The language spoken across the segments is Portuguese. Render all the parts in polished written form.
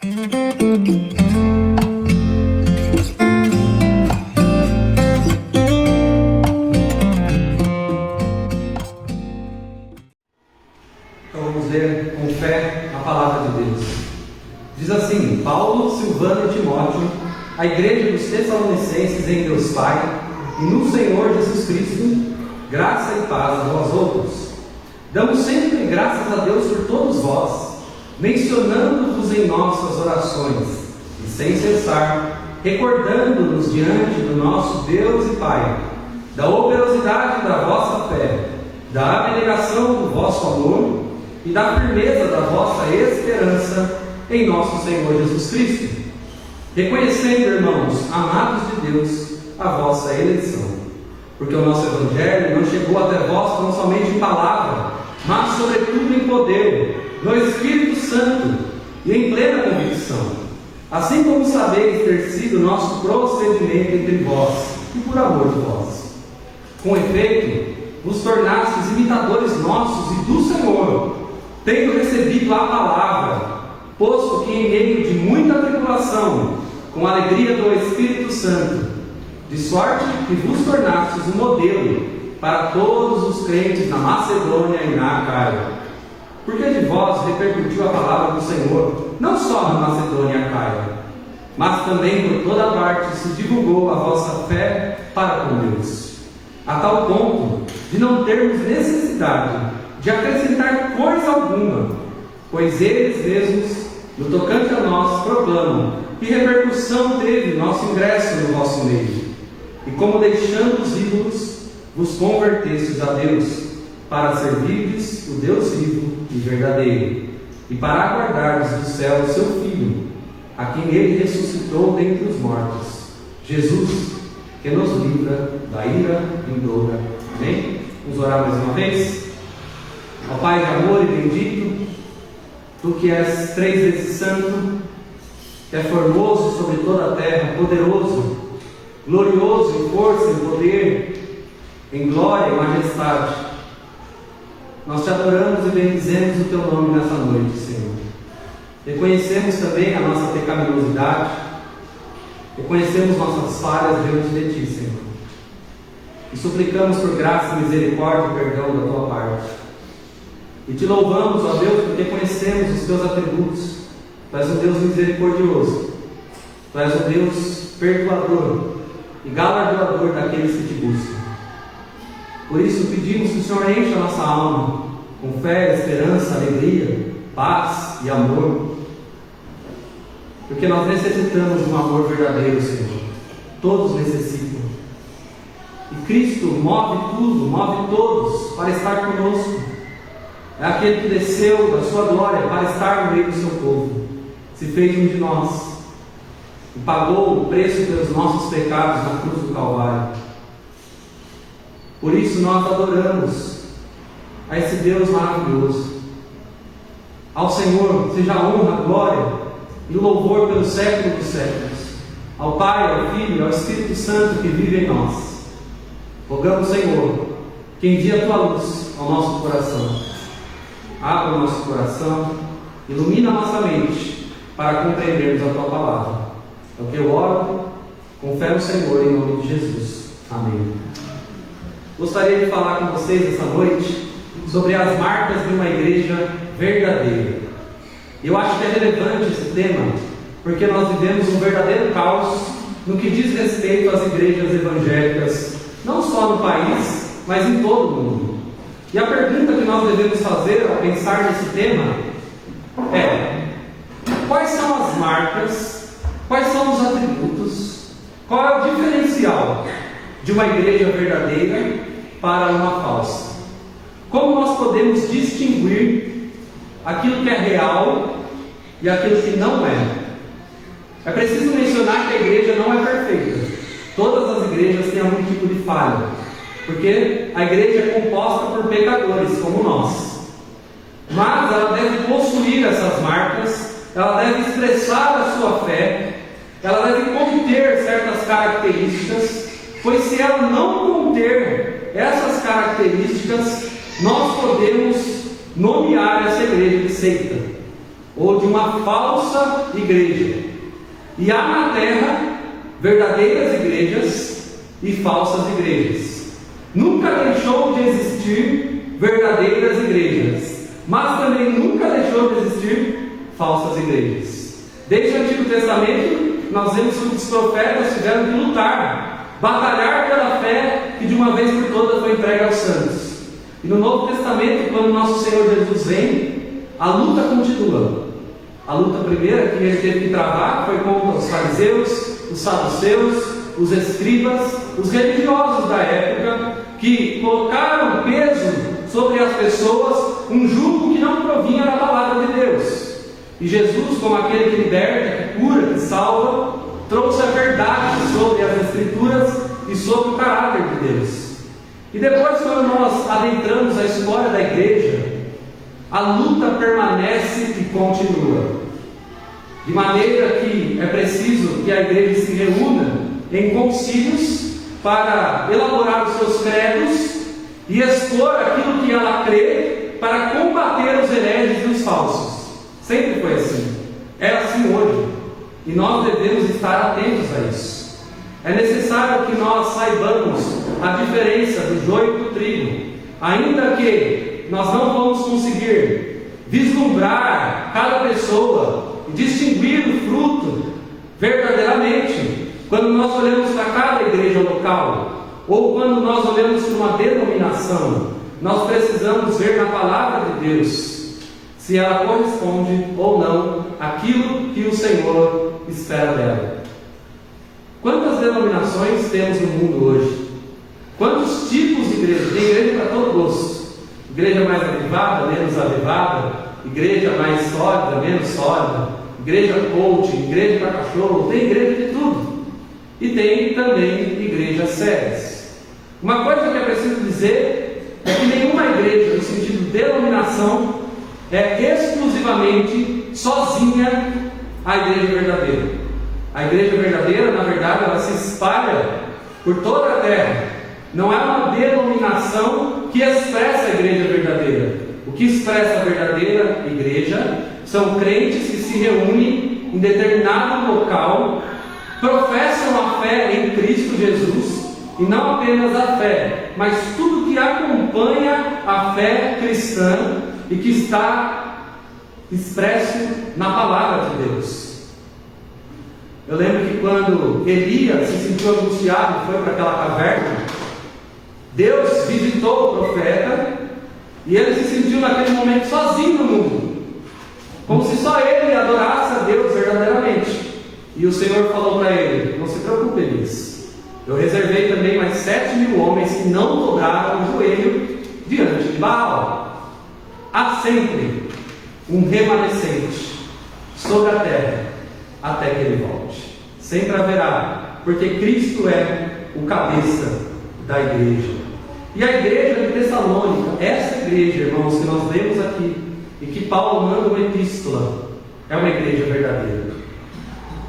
Então vamos ler com fé a palavra de Deus. Diz assim: Paulo, Silvano e Timóteo, a igreja dos Tessalonicenses em Deus Pai e no Senhor Jesus Cristo, graça e paz a vós outros. Damos sempre graças a Deus por todos vós, mencionando-vos em nossas orações, e sem cessar, recordando-nos diante do nosso Deus e Pai, da operosidade da vossa fé, da abnegação do vosso amor e da firmeza da vossa esperança em nosso Senhor Jesus Cristo, reconhecendo, irmãos, amados de Deus, a vossa eleição, porque o nosso Evangelho não chegou até vós tão somente em palavra, mas sobretudo em poder, no Espírito Santo e em plena convicção, assim como sabeis ter sido nosso procedimento entre vós e por amor de vós. Com efeito, vos tornastes imitadores nossos e do Senhor, tendo recebido a palavra, posto que em meio de muita tribulação, com a alegria do Espírito Santo, de sorte que vos tornastes um modelo para todos os crentes na Macedônia e na Acaia. Porque de vós repercutiu a palavra do Senhor, não só na Macedônia e Acaia, mas também por toda parte se divulgou a vossa fé para com Deus, a tal ponto de não termos necessidade de acrescentar coisa alguma, pois eles mesmos, no tocante a nós, proclamam que repercussão teve nosso ingresso no vosso meio, e como deixando os ídolos, vos convertestes a Deus, para servirdes o Deus vivo e verdadeiro, e para aguardardes do céu o seu Filho, a quem ele ressuscitou dentre os mortos, Jesus, que nos livra da ira vindoura. Amém? Vamos orar mais uma vez? Ó Pai de amor e bendito, Tu que és 3 vezes santo, que é formoso sobre toda a terra, poderoso, glorioso em força e poder, em glória e majestade, nós te adoramos e bendizemos o Teu nome nessa noite, Senhor. Reconhecemos também a nossa pecaminosidade, reconhecemos nossas falhas diante de Ti, Senhor, e suplicamos por graça, misericórdia e perdão da Tua parte. E Te louvamos, ó Deus, porque conhecemos os Teus atributos. Tu és um Deus misericordioso, Tu és um Deus perdoador e galardoador daqueles que Te buscam. Por isso pedimos que o Senhor encha a nossa alma com fé, esperança, alegria, paz e amor, porque nós necessitamos de um amor verdadeiro, Senhor. Todos necessitam. E Cristo move tudo, move todos para estar conosco. É aquele que desceu da sua glória para estar no meio do seu povo, se fez um de nós e pagou o preço pelos nossos pecados na cruz do Calvário. Por isso nós adoramos a esse Deus maravilhoso. Ao Senhor seja a honra, a glória e o louvor pelos séculos dos séculos, ao Pai, ao Filho e ao Espírito Santo que vive em nós. Rogamos, Senhor, que envie a Tua luz ao nosso coração. Abra o nosso coração, ilumina a nossa mente para compreendermos a Tua palavra. É o que eu oro, com fé no Senhor, em nome de Jesus. Amém. Gostaria de falar com vocês essa noite sobre as marcas de uma igreja verdadeira. Eu acho que é relevante esse tema, porque nós vivemos um verdadeiro caos no que diz respeito às igrejas evangélicas, não só no país, mas em todo o mundo. E a pergunta que nós devemos fazer ao pensar nesse tema é: quais são as marcas, quais são os atributos, qual é o diferencial de uma igreja verdadeira para uma falsa? Como nós podemos distinguir aquilo que é real e aquilo que não é? É preciso mencionar que a igreja não é perfeita. Todas as igrejas têm algum tipo de falha, porque a igreja é composta por pecadores como nós. Mas ela deve possuir essas marcas, ela deve expressar a sua fé, ela deve conter certas características, pois se ela não conter essas características, nós podemos nomear essa igreja de seita. ou de uma falsa igreja. E há na terra verdadeiras igrejas e falsas igrejas. Nunca deixou de existir verdadeiras igrejas, mas também nunca deixou de existir falsas igrejas. Desde o Antigo Testamento, nós vemos que os profetas tiveram que lutar, batalhar pela fé que de uma vez por todas foi entregue aos santos. E no Novo Testamento, quando nosso Senhor Jesus vem, a luta continua. A luta primeira que ele teve que travar foi contra os fariseus, os saduceus, os escribas, os religiosos da época, que colocaram peso sobre as pessoas, um jugo que não provinha da palavra de Deus. E Jesus, como aquele que liberta, que cura, que salva, trouxe a verdade sobre as Escrituras e sobre o caráter de Deus. E depois, quando nós adentramos a história da igreja, a luta permanece e continua. De maneira que é preciso que a igreja se reúna em concílios para elaborar os seus credos e expor aquilo que ela crê para combater os hereges e os falsos. Sempre foi assim. É assim hoje. E nós devemos estar atentos a isso. É necessário que nós saibamos a diferença do joio e do trigo, ainda que nós não vamos conseguir vislumbrar cada pessoa e distinguir o fruto verdadeiramente quando nós olhamos para cada igreja local, ou quando nós olhamos para uma denominação. Nós precisamos ver na palavra de Deus se ela corresponde ou não àquilo que o Senhor espera dela. Quantas denominações temos no mundo hoje? Quantos tipos de igreja? Tem igreja para todo gosto. Igreja mais avivada, menos avivada. Igreja mais sólida, menos sólida. Igreja coaching, igreja para cachorro. Tem igreja de tudo. E tem também igrejas sérias. Uma coisa que é preciso dizer é que nenhuma igreja, no sentido de denominação, é exclusivamente sozinha a igreja verdadeira. A igreja verdadeira, na verdade, ela se espalha por toda a terra. Não é uma denominação que expressa a igreja verdadeira. O que expressa a verdadeira igreja são crentes que se reúnem em determinado local, professam a fé em Cristo Jesus, e não apenas a fé, mas tudo que acompanha a fé cristã e que está expresso na palavra de Deus. Eu lembro que quando Elias se sentiu angustiado e foi para aquela caverna, Deus visitou o profeta e ele se sentiu naquele momento sozinho no mundo, como se só ele adorasse a Deus verdadeiramente. E o Senhor falou para ele: não se preocupe, Elias, eu reservei também mais 7.000 homens que não dobraram o joelho diante de Baal. Há sempre um remanescente sobre a terra até que ele volte. Sempre haverá, porque Cristo é o cabeça da igreja. E a igreja de Tessalônica, essa igreja, irmãos, que nós lemos aqui, e que Paulo manda uma epístola, é uma igreja verdadeira.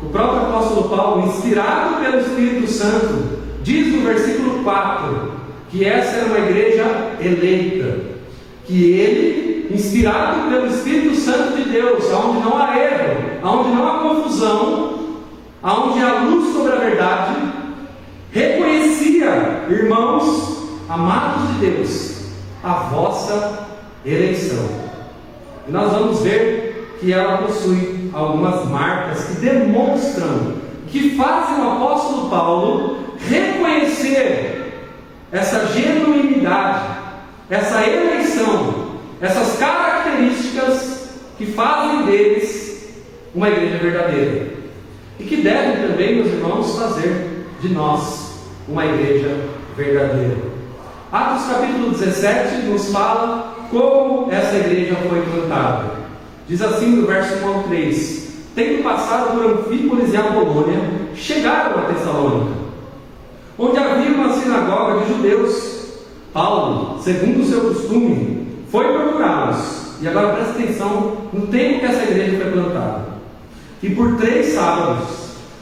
O próprio apóstolo Paulo, inspirado pelo Espírito Santo, diz no versículo 4, que essa era uma igreja eleita, que ele, inspirado pelo Espírito Santo de Deus, onde não há erro, onde não há confusão, onde há luz sobre a verdade, reconhecia, irmãos amados de Deus, a vossa eleição. E nós vamos ver que ela possui algumas marcas que demonstram, que fazem o apóstolo Paulo reconhecer essa genuinidade, essa eleição, essas características que fazem deles uma igreja verdadeira, e que devem também, meus irmãos, fazer de nós uma igreja verdadeira. Atos capítulo 17 nos fala como essa igreja foi plantada. Diz assim no verso 1 ao 3: tendo passado por Anfípolis e Apolônia, chegaram a Tessalônica, onde havia uma sinagoga de judeus. Paulo, segundo o seu costume, foi procurá-los. E agora presta atenção no tempo que essa igreja foi plantada. E por 3 sábados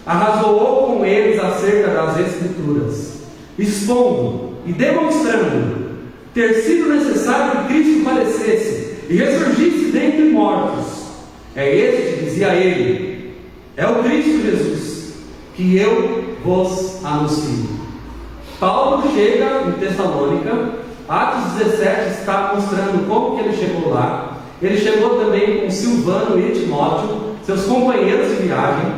arrazoou com eles acerca das Escrituras, expondo e demonstrando ter sido necessário que Cristo padecesse e ressurgisse dentre mortos, É este, dizia ele, é o Cristo Jesus, que eu vos anuncio. Paulo chega em Tessalônica. Atos 17 está mostrando como que ele chegou lá. Ele chegou também com Silvano e Timóteo, seus companheiros de viagem.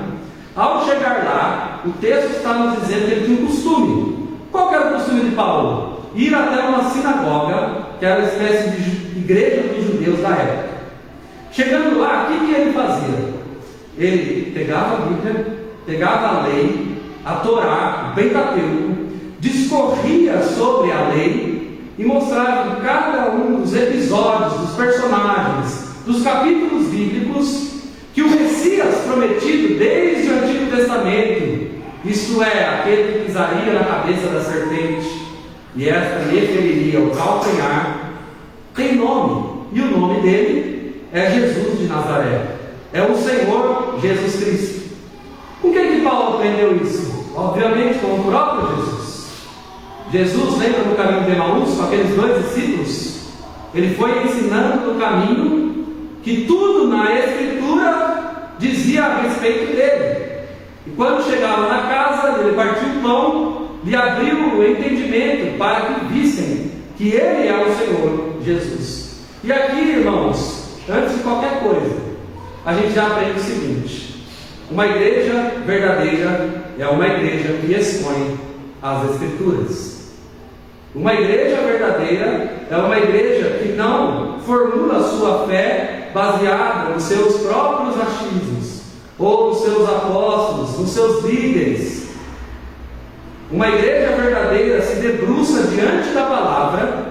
Ao chegar lá, o texto está nos dizendo que ele tinha um costume. Qual que era o costume de Paulo? Ir até uma sinagoga, que era uma espécie de igreja dos judeus da época. Chegando lá, o que ele fazia? Ele pegava a Bíblia, pegava a lei, a Torá, o Pentateuco, discorria sobre a lei e mostrava em cada um dos episódios, dos personagens, dos capítulos bíblicos, que o Messias prometido desde o Antigo Testamento, isto é, aquele que pisaria na cabeça da serpente, e esta lhe feriria o calcanhar, tem nome, e o nome dele é Jesus de Nazaré, é o Senhor Jesus Cristo. Com quem que Paulo aprendeu isso? Obviamente com o próprio Jesus. Jesus, lembra no caminho de Emaús, com aqueles 2 discípulos? Ele foi ensinando no caminho que tudo na Escritura dizia a respeito dele. E quando chegava na casa, ele partiu o pão, lhe abriu o entendimento para que vissem que ele é o Senhor Jesus. E aqui, irmãos, antes de qualquer coisa, a gente já aprende o seguinte: uma igreja verdadeira é uma igreja que expõe as Escrituras. Uma igreja verdadeira é uma igreja que não formula sua fé baseada nos seus próprios achismos, ou nos seus apóstolos, nos seus líderes. Uma igreja verdadeira se debruça diante da palavra,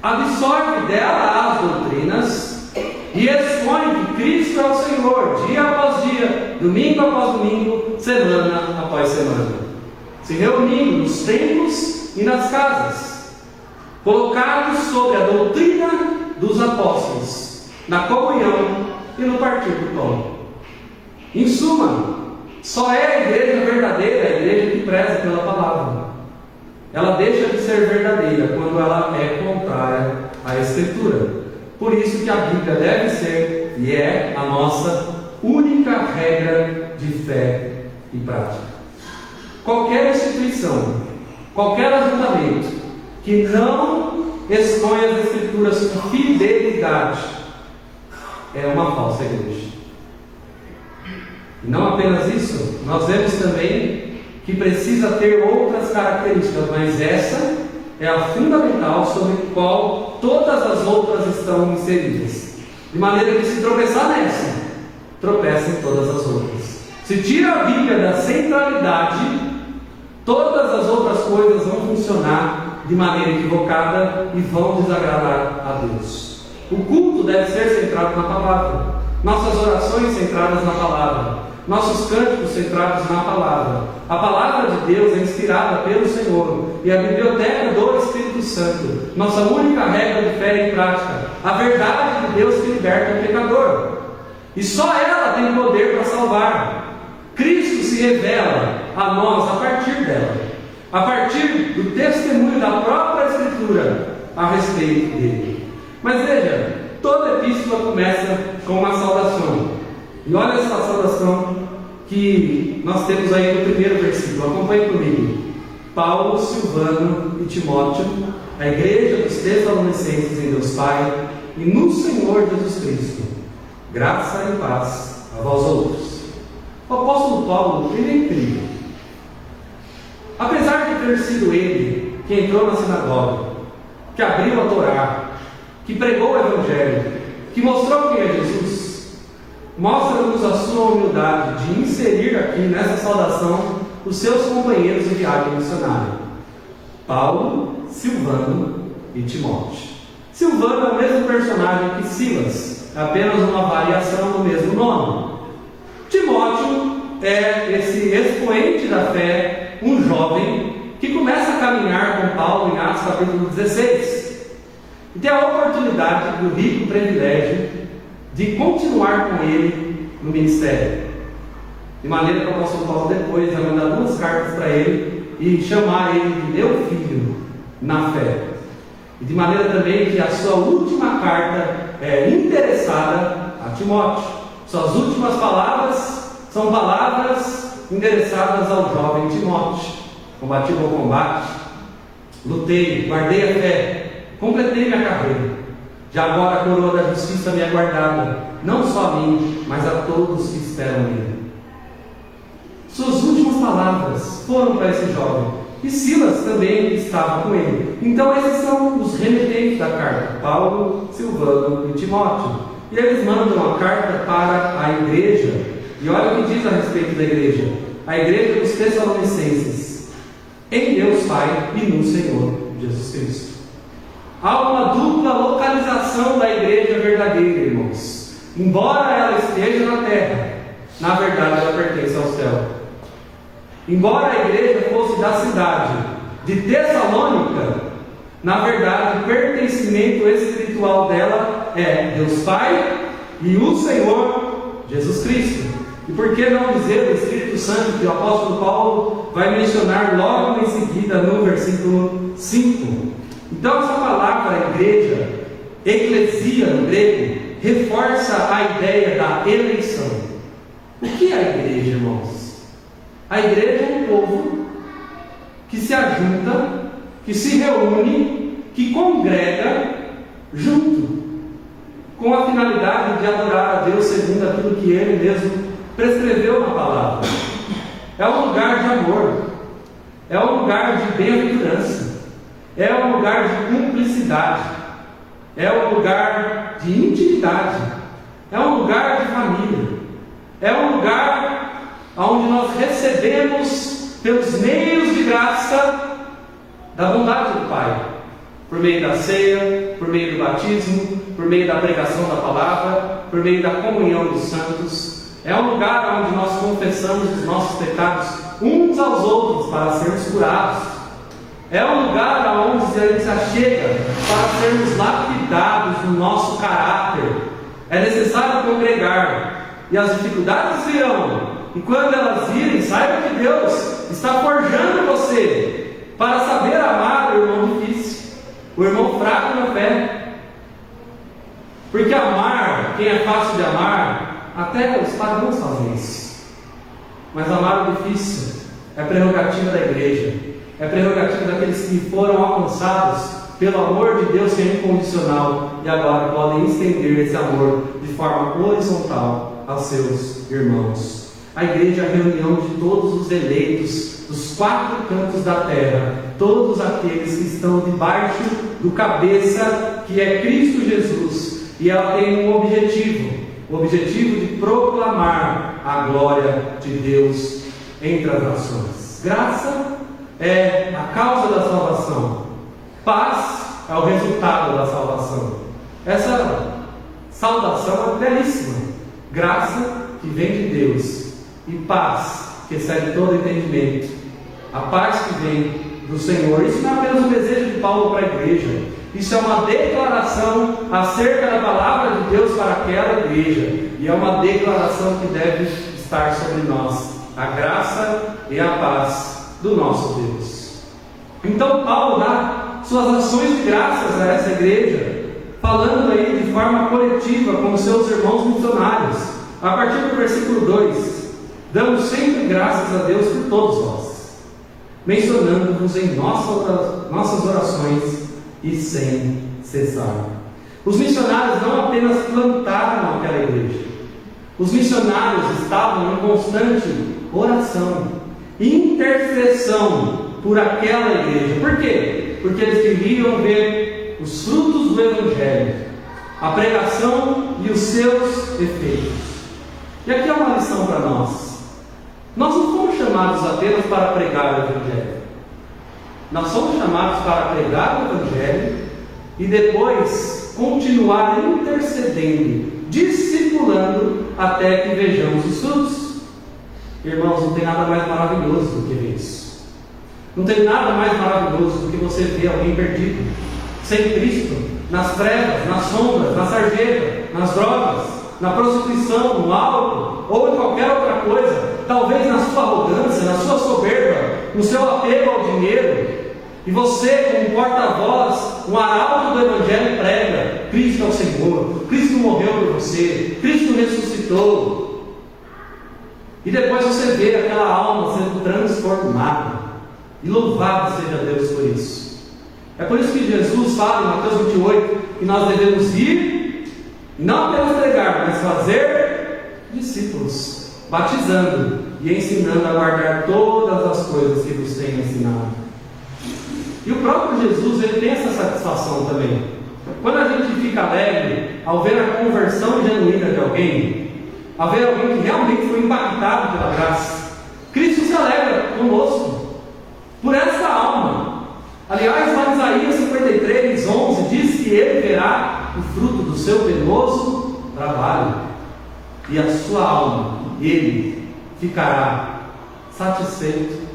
absorve dela as doutrinas e expõe que Cristo é o Senhor, dia após dia, domingo após domingo, semana após semana, se reunindo nos templos e nas casas, colocados sobre a doutrina dos apóstolos, na comunhão e no partir do pão. Em suma, só é a igreja verdadeira a igreja que preza pela palavra. Ela deixa de ser verdadeira quando ela é contrária à Escritura. Por isso que a Bíblia deve ser e é a nossa única regra de fé e prática. Qualquer instituição, qualquer ajuntamento que não expõe as Escrituras com fidelidade é uma falsa igreja. E não apenas isso, nós vemos também que precisa ter outras características, mas essa é a fundamental sobre a qual todas as outras estão inseridas. De maneira que se tropeçar nessa, tropeça em todas as outras. Se tira a Bíblia da centralidade, todas as outras coisas vão funcionar de maneira equivocada e vão desagradar a Deus. O culto deve ser centrado na palavra, nossas orações centradas na palavra, nossos cânticos centrados na palavra. A palavra de Deus é inspirada pelo Senhor e a biblioteca do Espírito Santo, nossa única regra de fé e prática, a verdade de Deus que liberta o pecador, e só ela tem poder para salvar. Cristo se revela a nós a partir dela, a partir do testemunho da própria Escritura a respeito dele. Mas veja, toda epístola começa com uma saudação. E olha essa saudação que nós temos aí no primeiro versículo. Acompanhe comigo. Paulo, Silvano e Timóteo, a igreja dos Tessalonicenses em Deus Pai e no Senhor Jesus Cristo, graça e paz a vós outros. O apóstolo Paulo, ele é incrível. Apesar de ter sido ele que entrou na sinagoga, que abriu a Torá, que pregou o Evangelho, que mostrou quem é Jesus, mostra-nos a sua humildade de inserir aqui nessa saudação os seus companheiros de viagem missionária: Paulo, Silvano e Timóteo. Silvano é o mesmo personagem que Silas, é apenas uma variação do mesmo nome. Timóteo é esse expoente da fé, um jovem que começa a caminhar com Paulo em Atos capítulo 16 e tem a oportunidade do rico privilégio de continuar com ele no ministério, de maneira que o apóstolo Paulo depois vai mandar 2 cartas para ele e chamar ele de meu filho na fé, e de maneira também que a sua última carta é endereçada a Timóteo. suas últimas palavras são palavras endereçadas ao jovem Timóteo. Combati o bom combate, lutei, guardei a fé, completei minha carreira. Já agora a coroa da justiça me é guardada, não só a mim, mas a todos que esperam nele. Suas últimas palavras foram para esse jovem, e Silas também estava com ele. Então esses são os remetentes da carta, Paulo, Silvano e Timóteo. E eles mandam a carta para a igreja. E olha o que diz a respeito da igreja. A igreja dos Tessalonicenses, em Deus Pai e no Senhor Jesus Cristo. Há uma dupla localização da igreja verdadeira, irmãos. Embora ela esteja na terra, na verdade ela pertence ao céu. Embora a igreja fosse da cidade de Tessalônica, na verdade o pertencimento espiritual dela é Deus Pai e o Senhor Jesus Cristo. E por que não dizer o Espírito Santo, que o apóstolo Paulo vai mencionar logo em seguida no versículo 5. Então essa palavra igreja, eclesia no grego, reforça a ideia da eleição. O que é a igreja, irmãos? A igreja é um povo que se ajunta, que se reúne, que congrega junto, com a finalidade de adorar a Deus segundo aquilo que Ele mesmo prescreveu na palavra. É um lugar de amor, é um lugar de bem-aventurança, é um lugar de cumplicidade, é um lugar de intimidade, é um lugar de família, é um lugar onde nós recebemos pelos meios de graça da bondade do Pai, por meio da ceia, por meio do batismo, por meio da pregação da palavra, por meio da comunhão dos santos. É um lugar onde nós confessamos os nossos pecados uns aos outros para sermos curados. É um lugar onde a gente se achega para sermos lapidados no nosso caráter. É necessário congregar, e as dificuldades virão. E quando elas virem, saiba que Deus está forjando você para saber amar o irmão difícil, o irmão fraco na fé. Porque amar, quem é fácil de amar, até os pagãos fazem isso. Mas amar o difícil é prerrogativa da igreja, é prerrogativa daqueles que foram alcançados pelo amor de Deus que é incondicional e agora podem estender esse amor de forma horizontal aos seus irmãos. A igreja é a reunião de todos os eleitos dos 4 cantos da terra, todos aqueles que estão debaixo do cabeça que é Cristo Jesus, e ela tem um objetivo, o objetivo de proclamar a glória de Deus entre as nações. Graça é a causa da salvação, paz é o resultado da salvação. Essa saudação é belíssima. Graça que vem de Deus e paz que excede todo entendimento. A paz que vem do Senhor. Isso não é apenas um desejo de Paulo para a igreja, isso é uma declaração acerca da palavra de Deus para aquela igreja, e é uma declaração que deve estar sobre nós, a graça e a paz do nosso Deus. Então Paulo dá suas ações de graças a essa igreja, falando aí de forma coletiva com os seus irmãos missionários. A partir do versículo 2: damos sempre graças a Deus por todos vós, mencionando-vos em nossas orações e sem cessar. Os missionários não apenas plantaram aquela igreja, os missionários estavam em constante oração, intercessão por aquela igreja. Por quê? Porque eles queriam ver os frutos do Evangelho, a pregação e os seus efeitos. E aqui é uma lição para nós. Nós não fomos chamados apenas para pregar o Evangelho. Nós somos chamados para pregar o Evangelho e depois continuar intercedendo, discipulando, até que vejamos os frutos. Irmãos, não tem nada mais maravilhoso do que isso. Não tem nada mais maravilhoso do que você ver alguém perdido, sem Cristo, nas trevas, nas sombras, na sarjeta, nas drogas, na prostituição, no álcool, ou em qualquer outra coisa, talvez na sua arrogância, na sua soberba, no seu apego ao dinheiro, E você, como porta-voz, um arauto do Evangelho, prega: Cristo é o Senhor, Cristo morreu por você, Cristo ressuscitou. E depois você vê aquela alma sendo transformada. E louvado seja Deus por isso. É por isso que Jesus fala em Mateus 28 que nós devemos ir, não apenas pregar, mas fazer discípulos, batizando e ensinando a guardar todas as coisas que vos tenho ensinado. E o próprio Jesus, ele tem essa satisfação também. Quando a gente fica alegre ao ver a conversão genuína de alguém, ao ver alguém que realmente foi impactado pela graça, Cristo se alegra conosco por essa alma. Aliás, lá em Isaías 53, 11, diz que ele verá o fruto do seu penoso trabalho, e a sua alma, ele ficará satisfeito.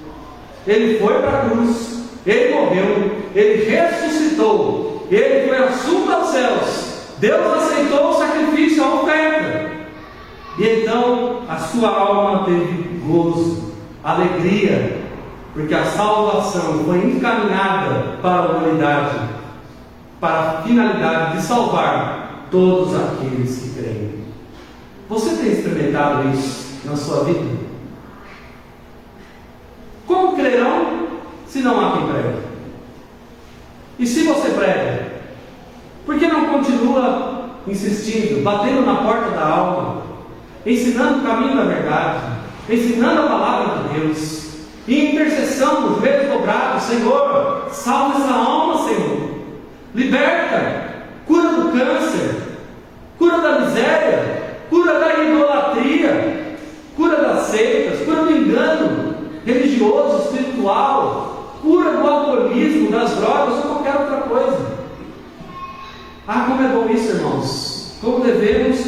Ele foi para a cruz, ele morreu, ele ressuscitou, ele foi assunto aos céus, Deus aceitou o sacrifício, a oferta, e então a sua alma teve gozo, alegria, porque a salvação foi encaminhada para a humanidade, para a finalidade de salvar todos aqueles que creem. Você tem experimentado isso na sua vida? Como crerão se não há quem pregue? E se você prega, por que não continua insistindo, batendo na porta da alma, ensinando o caminho da verdade, ensinando a palavra de Deus, e em intercessão, nos joelhos dobrados: Senhor, salva essa alma, Senhor, liberta, cura do câncer, cura da miséria, cura da idolatria, cura das seitas, cura do engano religioso, espiritual, cura do alcoolismo, das drogas ou qualquer outra coisa. Ah, como é bom isso, irmãos! Como devemos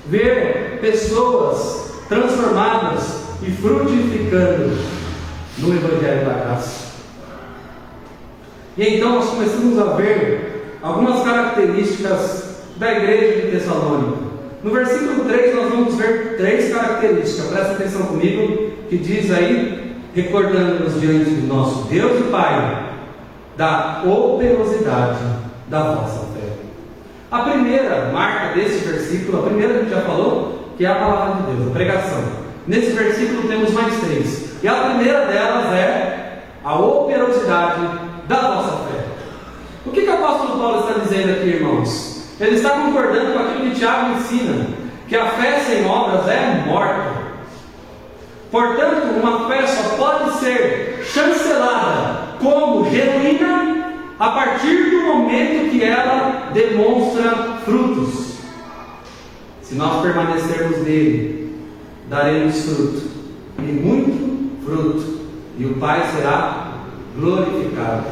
ver pessoas transformadas e frutificando no Evangelho da Graça. E então nós começamos a ver algumas características da igreja de Tessalônica. No versículo 3 nós vamos ver 3 características. Presta atenção comigo, que diz aí: recordando-nos diante do nosso Deus e Pai da operosidade da vossa fé. A primeira marca desse versículo, a primeira a gente já falou, que é a palavra de Deus, a pregação. Nesse versículo temos mais 3. E a primeira delas é a operosidade da vossa fé. O que o apóstolo Paulo está dizendo aqui, irmãos? Ele está concordando com aquilo que Tiago ensina, que a fé sem obras é morta. Portanto, uma fé só pode ser chancelada como genuína a partir do momento que ela demonstra frutos. Se nós permanecermos nele, daremos fruto, e muito fruto, e o Pai será glorificado.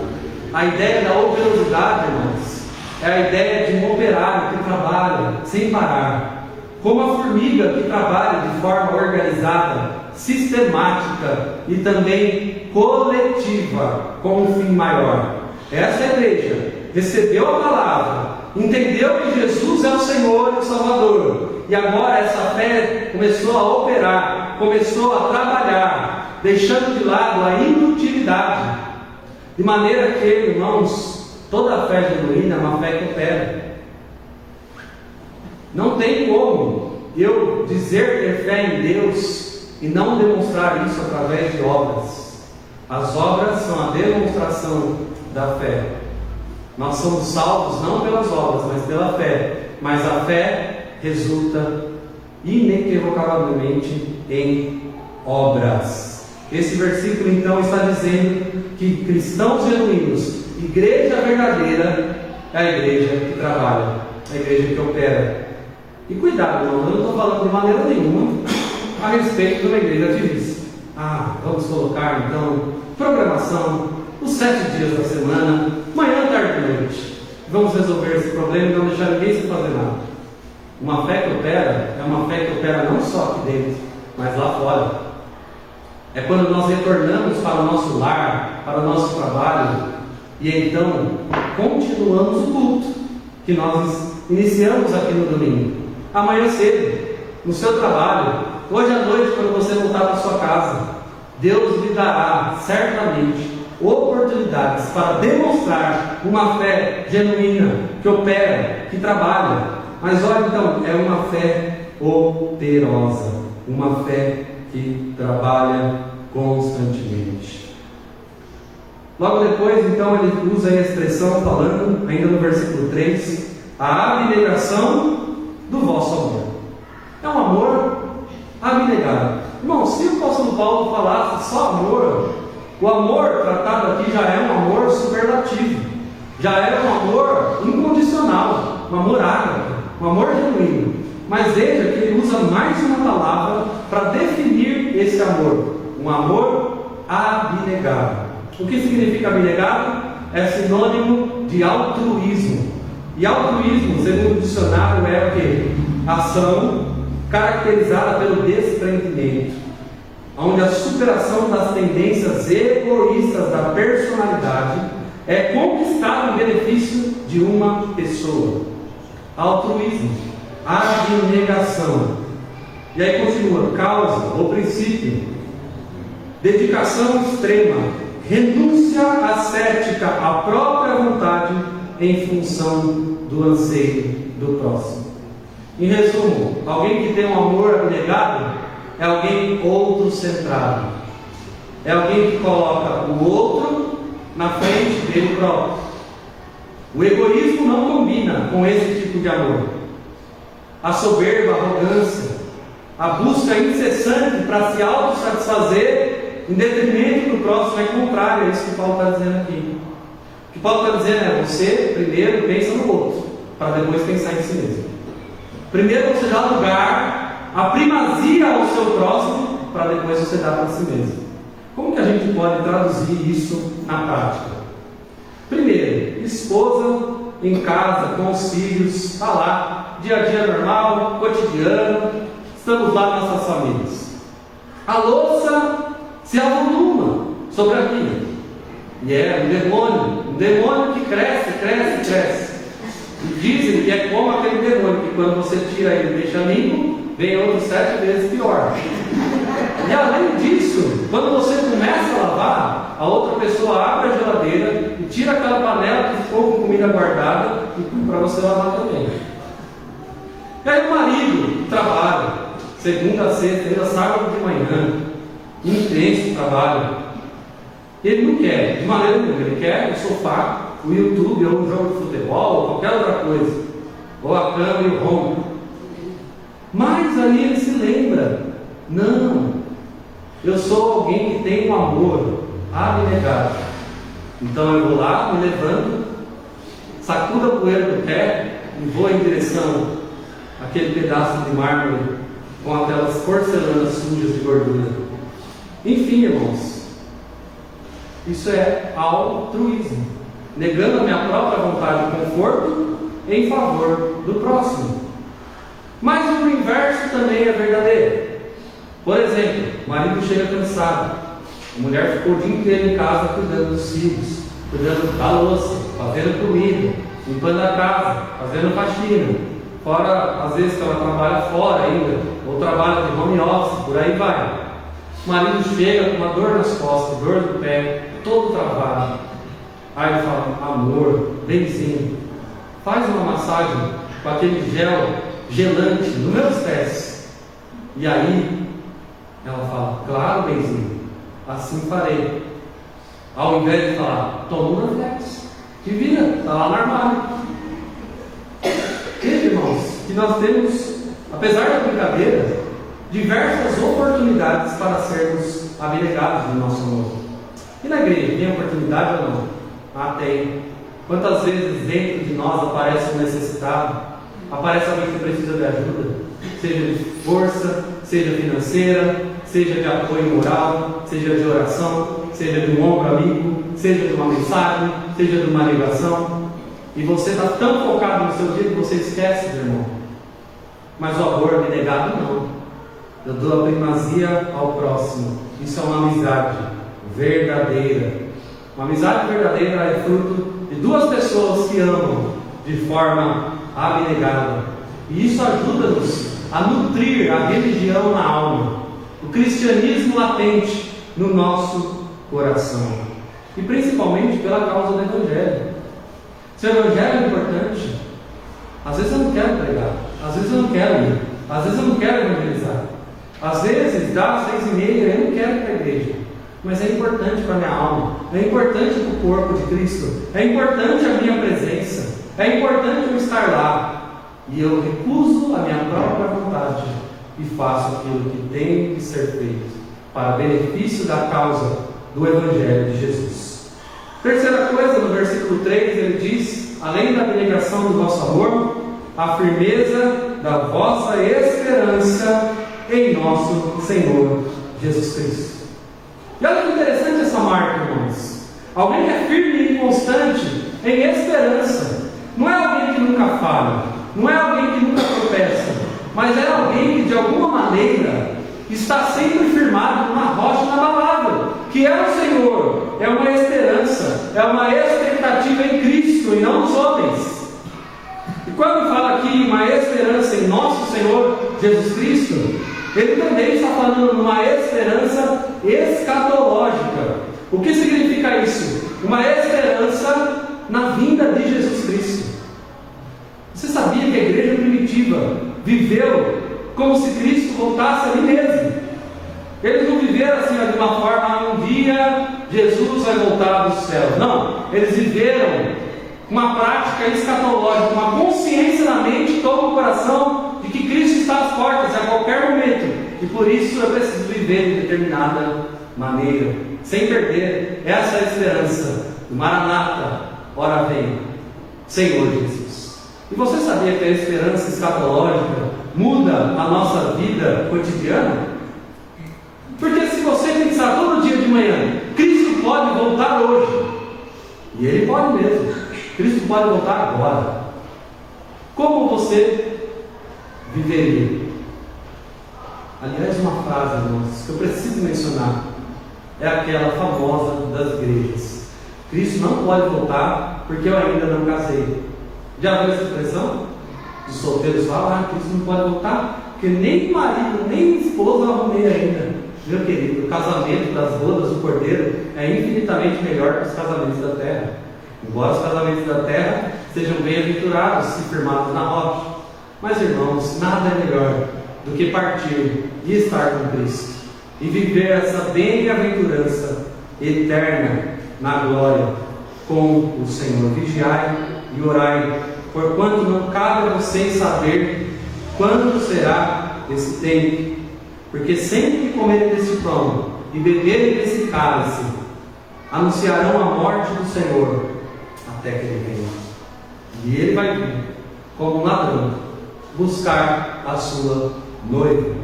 A ideia da operosidade, irmãos, é a ideia de um operário que trabalha sem parar, como a formiga que trabalha de forma organizada, sistemática e também coletiva, com um fim maior. Essa igreja recebeu a palavra, entendeu que Jesus é o Senhor e o Salvador, e agora essa fé começou a operar, começou a trabalhar, deixando de lado a inutilidade, de maneira que, irmãos, toda fé genuína é uma fé que opera. Não tem como eu dizer ter fé em Deus e não demonstrar isso através de obras. As obras são a demonstração da fé. Nós somos salvos não pelas obras, mas pela fé. Mas a fé resulta inequivocavelmente em obras. Esse versículo então está dizendo que cristãos genuínos, igreja verdadeira, é a igreja que trabalha, a igreja que opera. E cuidado, irmão, eu não estou falando de maneira nenhuma a respeito de uma igreja ativista. Vamos colocar então programação, os 7 dias da semana, manhã, tarde e noite. Vamos resolver esse problema e não deixar ninguém se fazer nada. Uma fé que opera é uma fé que opera não só aqui dentro, mas lá fora. É quando nós retornamos para o nosso lar, para o nosso trabalho, e então continuamos o culto que nós iniciamos aqui no domingo. Amanhã cedo, no seu trabalho, hoje à noite, quando você voltar para sua casa, Deus lhe dará certamente oportunidades para demonstrar uma fé genuína, que opera, que trabalha. Mas olha então, é uma fé operosa, uma fé que trabalha constantemente. Logo depois, então, ele usa a expressão falando, ainda no versículo 3, a abnegação do vosso amor. É um amor abnegado. Irmão, se o apóstolo Paulo falasse só amor, o amor tratado aqui já é um amor superlativo, já é um amor incondicional, um amor ágape, um amor genuíno. Mas veja que ele usa mais uma palavra para definir esse amor, um amor abnegado. O que significa abnegado? É sinônimo de altruísmo. E altruísmo, segundo o dicionário, é o quê? Ação caracterizada pelo desprendimento, onde a superação das tendências egoístas da personalidade é conquistada em benefício de uma pessoa. Altruísmo, abnegação. E aí continua, causa ou princípio, dedicação extrema, renúncia ascética à própria vontade em função do anseio do próximo. Em resumo, alguém que tem um amor abnegado é alguém outro-centrado, é alguém que coloca o outro na frente dele próprio. O egoísmo não combina com esse tipo de amor. A soberba, a arrogância, a busca incessante para se autossatisfazer em detrimento do próximo é contrário a isso que Paulo está dizendo aqui. O que Paulo está dizendo é: você primeiro pensa no outro, para depois pensar em si mesmo. Primeiro você dá lugar, a primazia ao seu próximo, para depois você dar para si mesmo. Como que a gente pode traduzir isso na prática? Primeiro, esposa em casa, com os filhos, está lá, dia a dia normal, cotidiano, estamos lá nas nossas famílias. A louça se avoluma sobre a pia. E é um demônio que cresce. E dizem que é como aquele demônio, que quando você tira ele e deixa limpo, vem outro 7 vezes pior. E além disso, quando você começa a lavar, a outra pessoa abre a geladeira e tira aquela panela que ficou com comida guardada para você lavar também. E aí o marido trabalha, segunda a sexta, ainda sábado de manhã, intenso trabalho. Ele não quer, de maneira nenhuma, ele quer o sofá, o YouTube, ou um jogo de futebol, ou qualquer outra coisa, ou a cama e o ronco. Mas aí ele se lembra: não, eu sou alguém que tem um amor abnegado. Então eu vou lá, me levanto, sacudo a poeira do pé e vou em direção àquele pedaço de mármore com aquelas porcelanas sujas de gordura. Enfim, irmãos, isso é altruísmo, negando a minha própria vontade de conforto em favor do próximo. Mas o inverso também é verdadeiro. Por exemplo, o marido chega cansado, a mulher ficou o dia inteiro em casa cuidando dos filhos, cuidando da louça, fazendo comida, limpando a casa, fazendo faxina, fora às vezes que ela trabalha fora ainda, ou trabalha de home office, por aí vai. O marido chega com uma dor nas costas, dor no pé, todo travado. Aí ele fala: amor, benzinho, faz uma massagem com aquele gel gelante nos meus pés. E aí ela fala: claro, benzinho, assim farei. Ao invés de falar: toma um reflexo, te vira, está lá no armário. Veja, irmãos, que nós temos, apesar da brincadeira, diversas oportunidades para sermos abnegados no nosso amor. E na igreja, tem oportunidade ou não? Ah, tem. Quantas vezes dentro de nós aparece um necessitado, aparece alguém que precisa de ajuda, seja de força, seja financeira, seja de apoio moral, seja de oração, seja de um ombro amigo, seja de uma mensagem, seja de uma ligação, e você está tão focado no seu dia que você esquece, meu irmão. Mas o amor abnegado não. Eu dou a primazia ao próximo. Isso é uma amizade verdadeira. Uma amizade verdadeira é fruto de duas pessoas que amam de forma abnegada. E isso ajuda-nos a nutrir a religião na alma, o cristianismo latente no nosso coração. e principalmente pela causa do Evangelho. Se o Evangelho é importante, às vezes eu não quero pregar, às vezes eu não quero ir, às vezes eu não quero evangelizar, às vezes dá 6:30 eu não quero ir para a igreja, mas é importante para a minha alma, é importante para o corpo de Cristo, é importante a minha presença, é importante eu estar lá, e eu recuso a minha própria vontade e faço aquilo que tem que ser feito para benefício da causa do Evangelho de Jesus. Terceira coisa, no versículo 3, ele diz: além da abnegação do vosso amor, a firmeza da vossa esperança em nosso Senhor Jesus Cristo. E olha que interessante essa marca, irmãos. Alguém que é firme e constante em esperança. Não é alguém que nunca falha, não é alguém que nunca tropeça, mas é alguém que de alguma maneira está sempre firmado numa rocha inabalável, que é o Senhor, é uma esperança, é uma expectativa em Cristo e não nos homens. E quando fala aqui uma esperança em nosso Senhor Jesus Cristo, ele também está falando numa esperança escatológica. O que significa isso? Uma esperança na vinda de Jesus Cristo. Você sabia que a igreja primitiva viveu como se Cristo voltasse ali mesmo? Eles não viveram assim de uma forma, um dia Jesus vai voltar do céu. Não, eles viveram uma prática escatológica, uma consciência na mente, todo o coração, de que Cristo está às portas a qualquer momento, e por isso eu preciso viver de determinada maneira, sem perder essa esperança do Maranata, ora vem, Senhor Jesus. E você sabia que a esperança escatológica muda a nossa vida cotidiana? Porque se você pensar todo dia de manhã, Cristo pode voltar hoje, e Ele pode mesmo, Cristo pode voltar agora, como você viveria? Aliás, uma frase, irmãos, que eu preciso mencionar, é aquela famosa das igrejas: Cristo não pode voltar porque eu ainda não casei. Já viu essa expressão? Os solteiros falam: Cristo não pode voltar porque nem marido, nem esposa eu arrumei ainda. Meu querido, o casamento das bodas do Cordeiro é infinitamente melhor que os casamentos da terra. Embora os casamentos da terra sejam bem-aventurados se firmados na rocha. Mas, irmãos, nada é melhor do que partir e estar com Cristo e viver essa bem-aventurança eterna na glória com o Senhor. Vigiai e orai, porquanto não cabe a vocês saber quando será esse tempo. Porque sempre que comerem desse pão e beberem desse cálice, anunciarão a morte do Senhor até que Ele venha. E Ele vai vir como um ladrão buscar a sua noiva.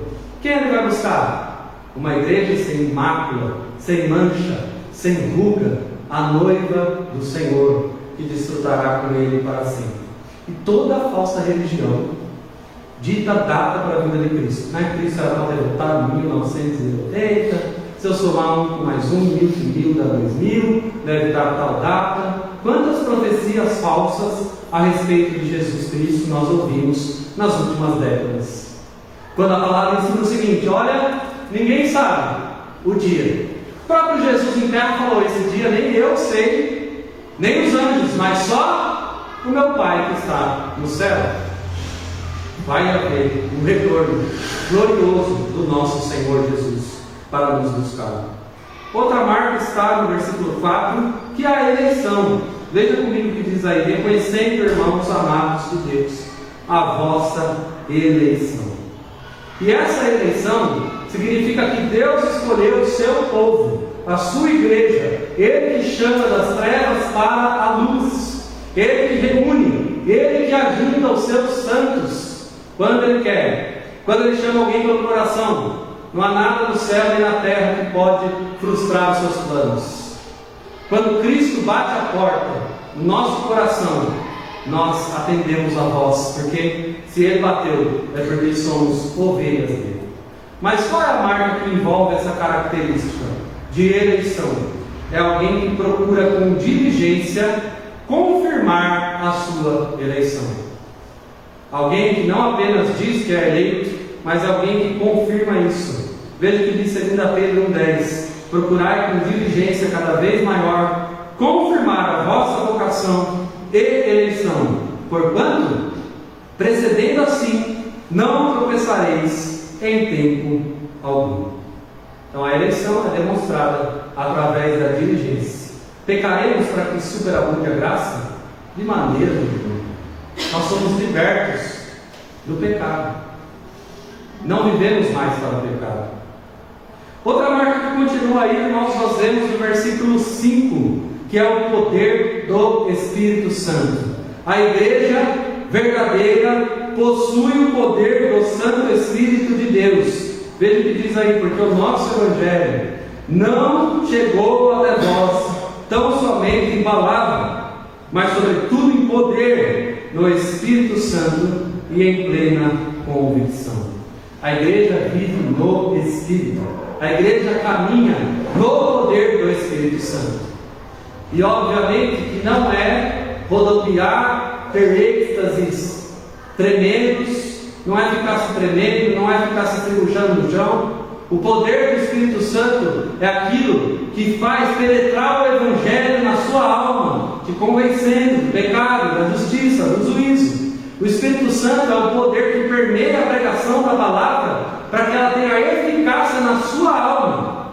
Quem Ele vai buscar? Uma igreja sem mácula, sem mancha, sem ruga, a noiva do Senhor, que desfrutará com Ele para sempre. E toda a falsa religião dita data para a vinda de Cristo. Cristo era para ter voltado em 1980. Se eu somar 1 com mais 1, 1000 com 1000 dá 2000, deve dar tal data. Quantas profecias falsas a respeito de Jesus Cristo nós ouvimos nas últimas décadas? Quando a palavra ensina o seguinte: olha, ninguém sabe o dia. O próprio Jesus em terra falou: esse dia nem eu sei, nem os anjos, mas só o meu Pai que está no céu. Vai haver um retorno glorioso do nosso Senhor Jesus para nos buscar. Outra marca está no versículo 4, que é a eleição. Veja comigo o que diz aí: reconhecendo, irmãos amados de Deus, a vossa eleição. E essa eleição significa que Deus escolheu o seu povo, a sua igreja. Ele que chama das trevas para a luz, Ele que reúne, Ele que ajuda os seus santos quando Ele quer, quando Ele chama alguém pelo coração. Não há nada no céu nem na terra que pode frustrar os seus planos. Quando Cristo bate a porta no nosso coração, nós atendemos a voz, porque se Ele bateu, é porque somos ovelhas dele. Mas qual é a marca que envolve essa característica de eleição? É alguém que procura com diligência confirmar a sua eleição. Alguém que não apenas diz que é eleito, mas alguém que confirma isso. Veja o que diz 2 Pedro 1,10: procurai com diligência cada vez maior confirmar a vossa vocação e eleição, porquanto, precedendo assim, não tropeçareis em tempo algum. Então a eleição é demonstrada através da diligência. Pecaremos para que superabunde a graça? De maneira nenhuma. Nós somos libertos do pecado. Não vivemos mais para o pecado. Outra marca que continua aí, nós vemos no versículo 5, que é o poder do Espírito Santo. A igreja verdadeira possui o poder do Santo Espírito de Deus. Veja o que diz aí, porque o nosso Evangelho não chegou até nós tão somente em palavra, mas sobretudo em poder no Espírito Santo e em plena convicção. A igreja vive no Espírito. A igreja caminha no poder do Espírito Santo. E obviamente que não é rodopiar, ter êxtases tremendos, não é ficar se tremendo, não é ficar se tribuchando no chão. O poder do Espírito Santo é aquilo que faz penetrar o Evangelho na sua alma, te convencendo do pecado, da justiça, do juízo. O Espírito Santo é o poder que permeia a pregação da palavra para que ela tenha eficácia na sua alma.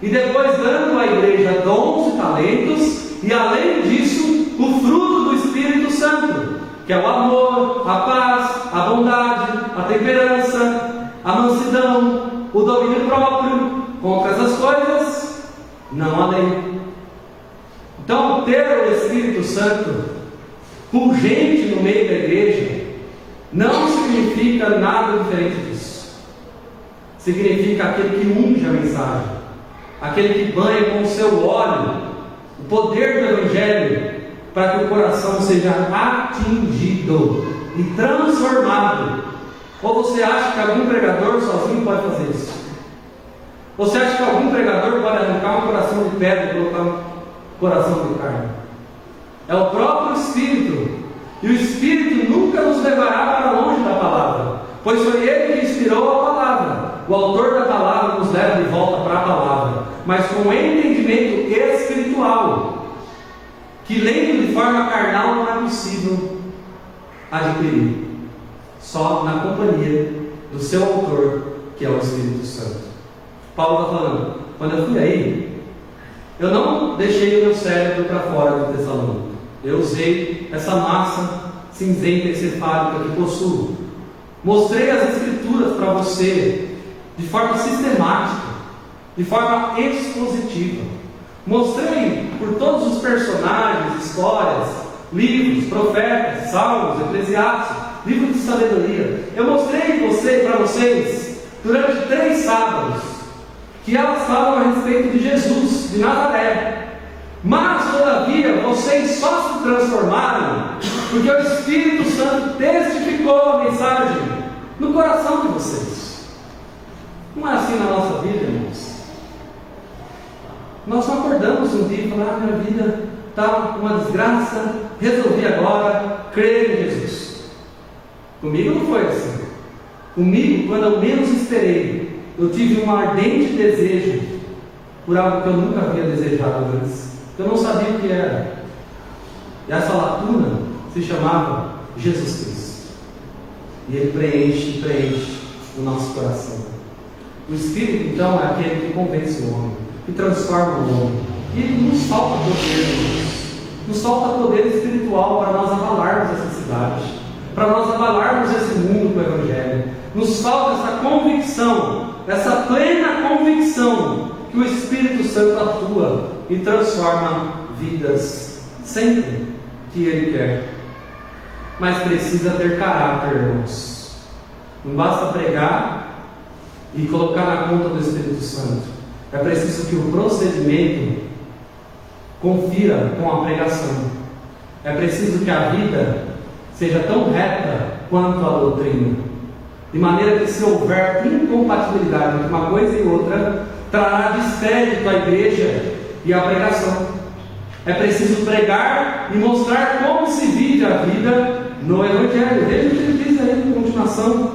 E depois dando à igreja dons e talentos, e além disso, o fruto do Espírito Santo, que é o amor, a paz, a bondade, a temperança, a mansidão, o domínio próprio. Contra essas coisas não há lei. Então, ter o Espírito Santo pungente no meio da igreja não significa nada diferente disso. Significa aquele que unge a mensagem, aquele que banha com o seu óleo o poder do Evangelho, para que o coração seja atingido e transformado. Ou você acha que algum pregador sozinho pode fazer isso? Você acha que algum pregador pode arrancar um coração de pedra e colocar um coração de carne? É o próprio Espírito. E o Espírito nunca nos levará para longe da palavra, pois foi Ele que inspirou a palavra. O autor da palavra nos leva de volta para a palavra, mas com entendimento espiritual, que lendo de forma carnal não é possível adquirir, só na companhia do seu autor, que é o Espírito Santo. Paulo está falando, quando eu fui aí, eu não deixei o meu cérebro para fora de Tessalônica. Eu usei essa massa cinzenta e cefálica que possuo. Mostrei as Escrituras para você de forma sistemática, de forma expositiva. Mostrei por todos os personagens, histórias, livros, profetas, salmos, eclesiastes, livro de sabedoria. Eu mostrei para vocês durante 3 sábados que elas falam a respeito de Jesus, de Nazaré. Mas, todavia, vocês só se transformaram porque o Espírito Santo testificou a mensagem no coração de vocês. Não é assim na nossa vida, irmãos. Nós não acordamos um dia e falamos, minha vida está uma desgraça, resolvi agora crer em Jesus. Comigo não foi assim. Comigo, quando eu menos esperei, eu tive um ardente desejo por algo que eu nunca havia desejado antes. Eu não sabia o que era. E essa lacuna se chamava Jesus Cristo. E Ele preenche o nosso coração. O Espírito, então, é aquele que convence o homem, que transforma o homem. E Ele nos falta poder, nos falta poder espiritual para nós abalarmos essa cidade, para nós abalarmos esse mundo com o Evangelho. Nos falta essa convicção, essa plena convicção que o Espírito Santo atua e transforma vidas sempre que Ele quer. Mas precisa ter caráter, irmãos. Não basta pregar e colocar na conta do Espírito Santo. É preciso que o procedimento confira com a pregação. É preciso que a vida seja tão reta quanto a doutrina, de maneira que, se houver incompatibilidade entre uma coisa e outra, trará descrédito à igreja e à pregação. É preciso pregar e mostrar como se vive a vida no Evangelho. Veja o que ele diz aí na continuação,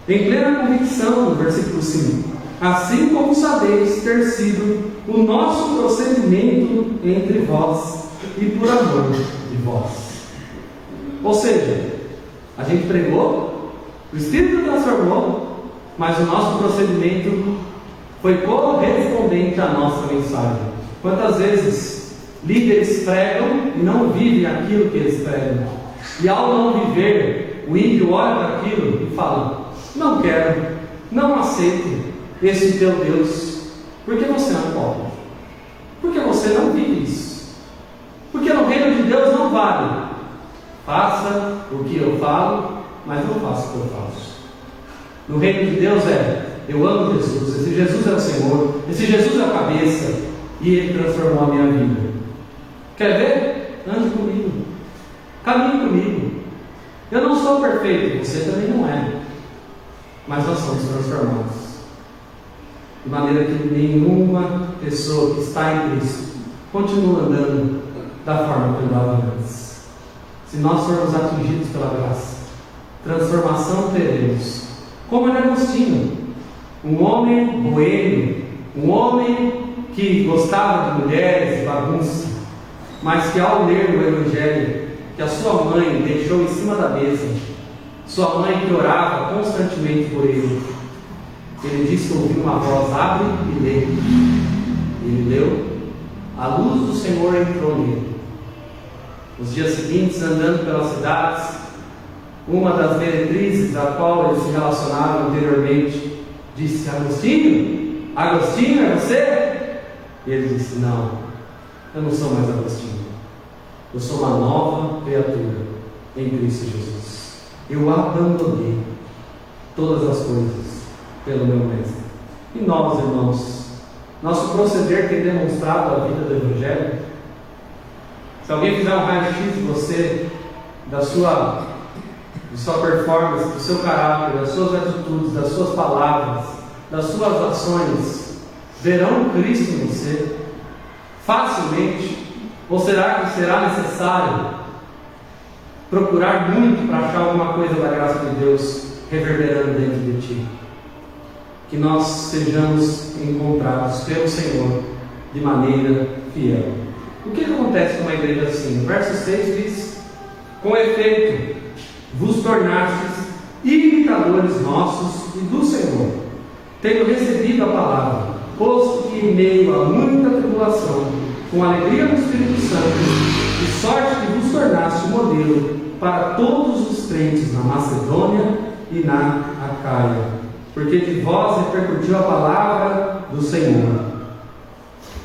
em plena convicção, no versículo 5: assim como sabeis ter sido o nosso procedimento entre vós e por amor de vós. Ou seja, a gente pregou, o Espírito transformou, mas o nosso procedimento foi correspondente à nossa mensagem. Quantas vezes líderes pregam e não vivem aquilo que eles pregam? E ao não viver, o ímpio olha para aquilo e fala: não quero, não aceito esse teu Deus, porque você não pode, porque você não vive isso, porque no reino de Deus não vale. Faça o que eu falo, mas não faça o que eu faço. No reino de Deus eu amo Jesus, esse Jesus é o Senhor, esse Jesus é a cabeça, e Ele transformou a minha vida. Quer ver? Ande comigo, caminhe comigo. Eu não sou perfeito, você também não é, mas nós somos transformados, de maneira que nenhuma pessoa que está em Cristo continua andando da forma que andava antes. Se nós formos atingidos pela graça, transformação teremos. Como era Agostinho, um homem boêmio, um homem que gostava de mulheres, bagunça, mas que ao ler o Evangelho, que a sua mãe deixou em cima da mesa, sua mãe que orava constantemente por ele, ele disse que ouviu uma voz: abre e lê. Ele leu, a luz do Senhor entrou nele. Nos dias seguintes, andando pelas cidades, uma das meretrizes da qual eles se relacionaram anteriormente disse: Agostinho, Agostinho, é você? E ele disse: não, eu não sou mais Agostinho, eu sou uma nova criatura em Cristo Jesus. Eu abandonei todas as coisas pelo meu Mestre. E nós, irmãos, nosso proceder tem demonstrado a vida do Evangelho? Se alguém fizer um raio-x de você, da sua performance, do seu caráter, das suas atitudes, das suas palavras, das suas ações, verão Cristo em você facilmente? Ou será que será necessário procurar muito para achar alguma coisa da graça de Deus reverberando dentro de ti? Que nós sejamos encontrados pelo Senhor de maneira fiel. O que acontece com uma igreja assim? O verso 6 diz: com efeito, vos tornastes imitadores nossos e do Senhor, tendo recebido a palavra, posto que em meio a muita tribulação, com alegria do Espírito Santo, de sorte que vos tornaste modelo para todos os crentes na Macedônia e na Acaia, porque de vós repercutiu a palavra do Senhor,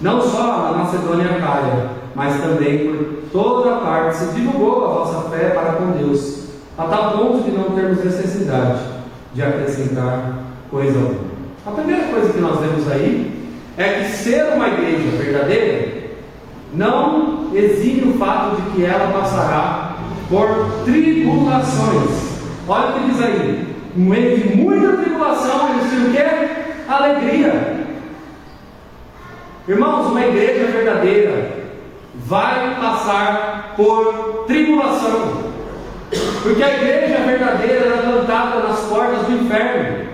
não só na Macedônia e Acaia, mas também por toda a parte se divulgou a vossa fé para com Deus, a tal ponto de não termos necessidade de acrescentar coisa alguma. A primeira coisa que nós vemos aí é que ser uma igreja verdadeira não exime o fato de que ela passará por tribulações. Olha o que diz aí: no meio de muita tribulação existe o quê? Alegria. Irmãos, uma igreja verdadeira vai passar por tribulação, porque a igreja verdadeira é plantada nas portas do inferno.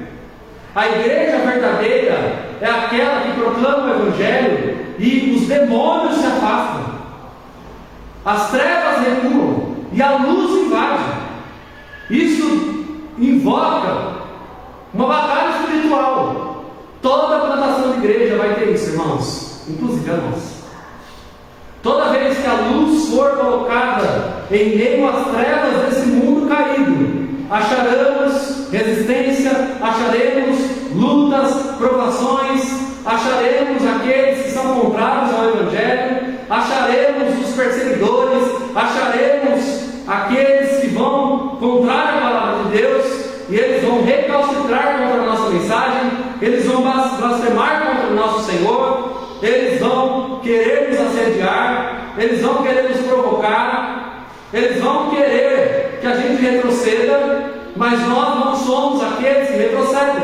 A igreja verdadeira é aquela que proclama o Evangelho e os demônios se afastam, as trevas recuam e a luz invade. Isso invoca uma batalha espiritual. Toda plantação de igreja vai ter isso, irmãos, inclusive a nossa. Toda vez que a luz for colocada em meio às trevas desse mundo caído, acharemos resistência, acharemos lutas, provações, acharemos aqueles que são contrários ao Evangelho, acharemos os perseguidores, acharemos aqueles que vão contrário à palavra de Deus, e eles vão recalcitrar contra a nossa mensagem, eles vão blasfemar contra o nosso Senhor, eles vão querer nos assediar, eles vão querer nos provocar, eles vão querer que a gente retroceda, mas nós não somos aqueles que retrocedem,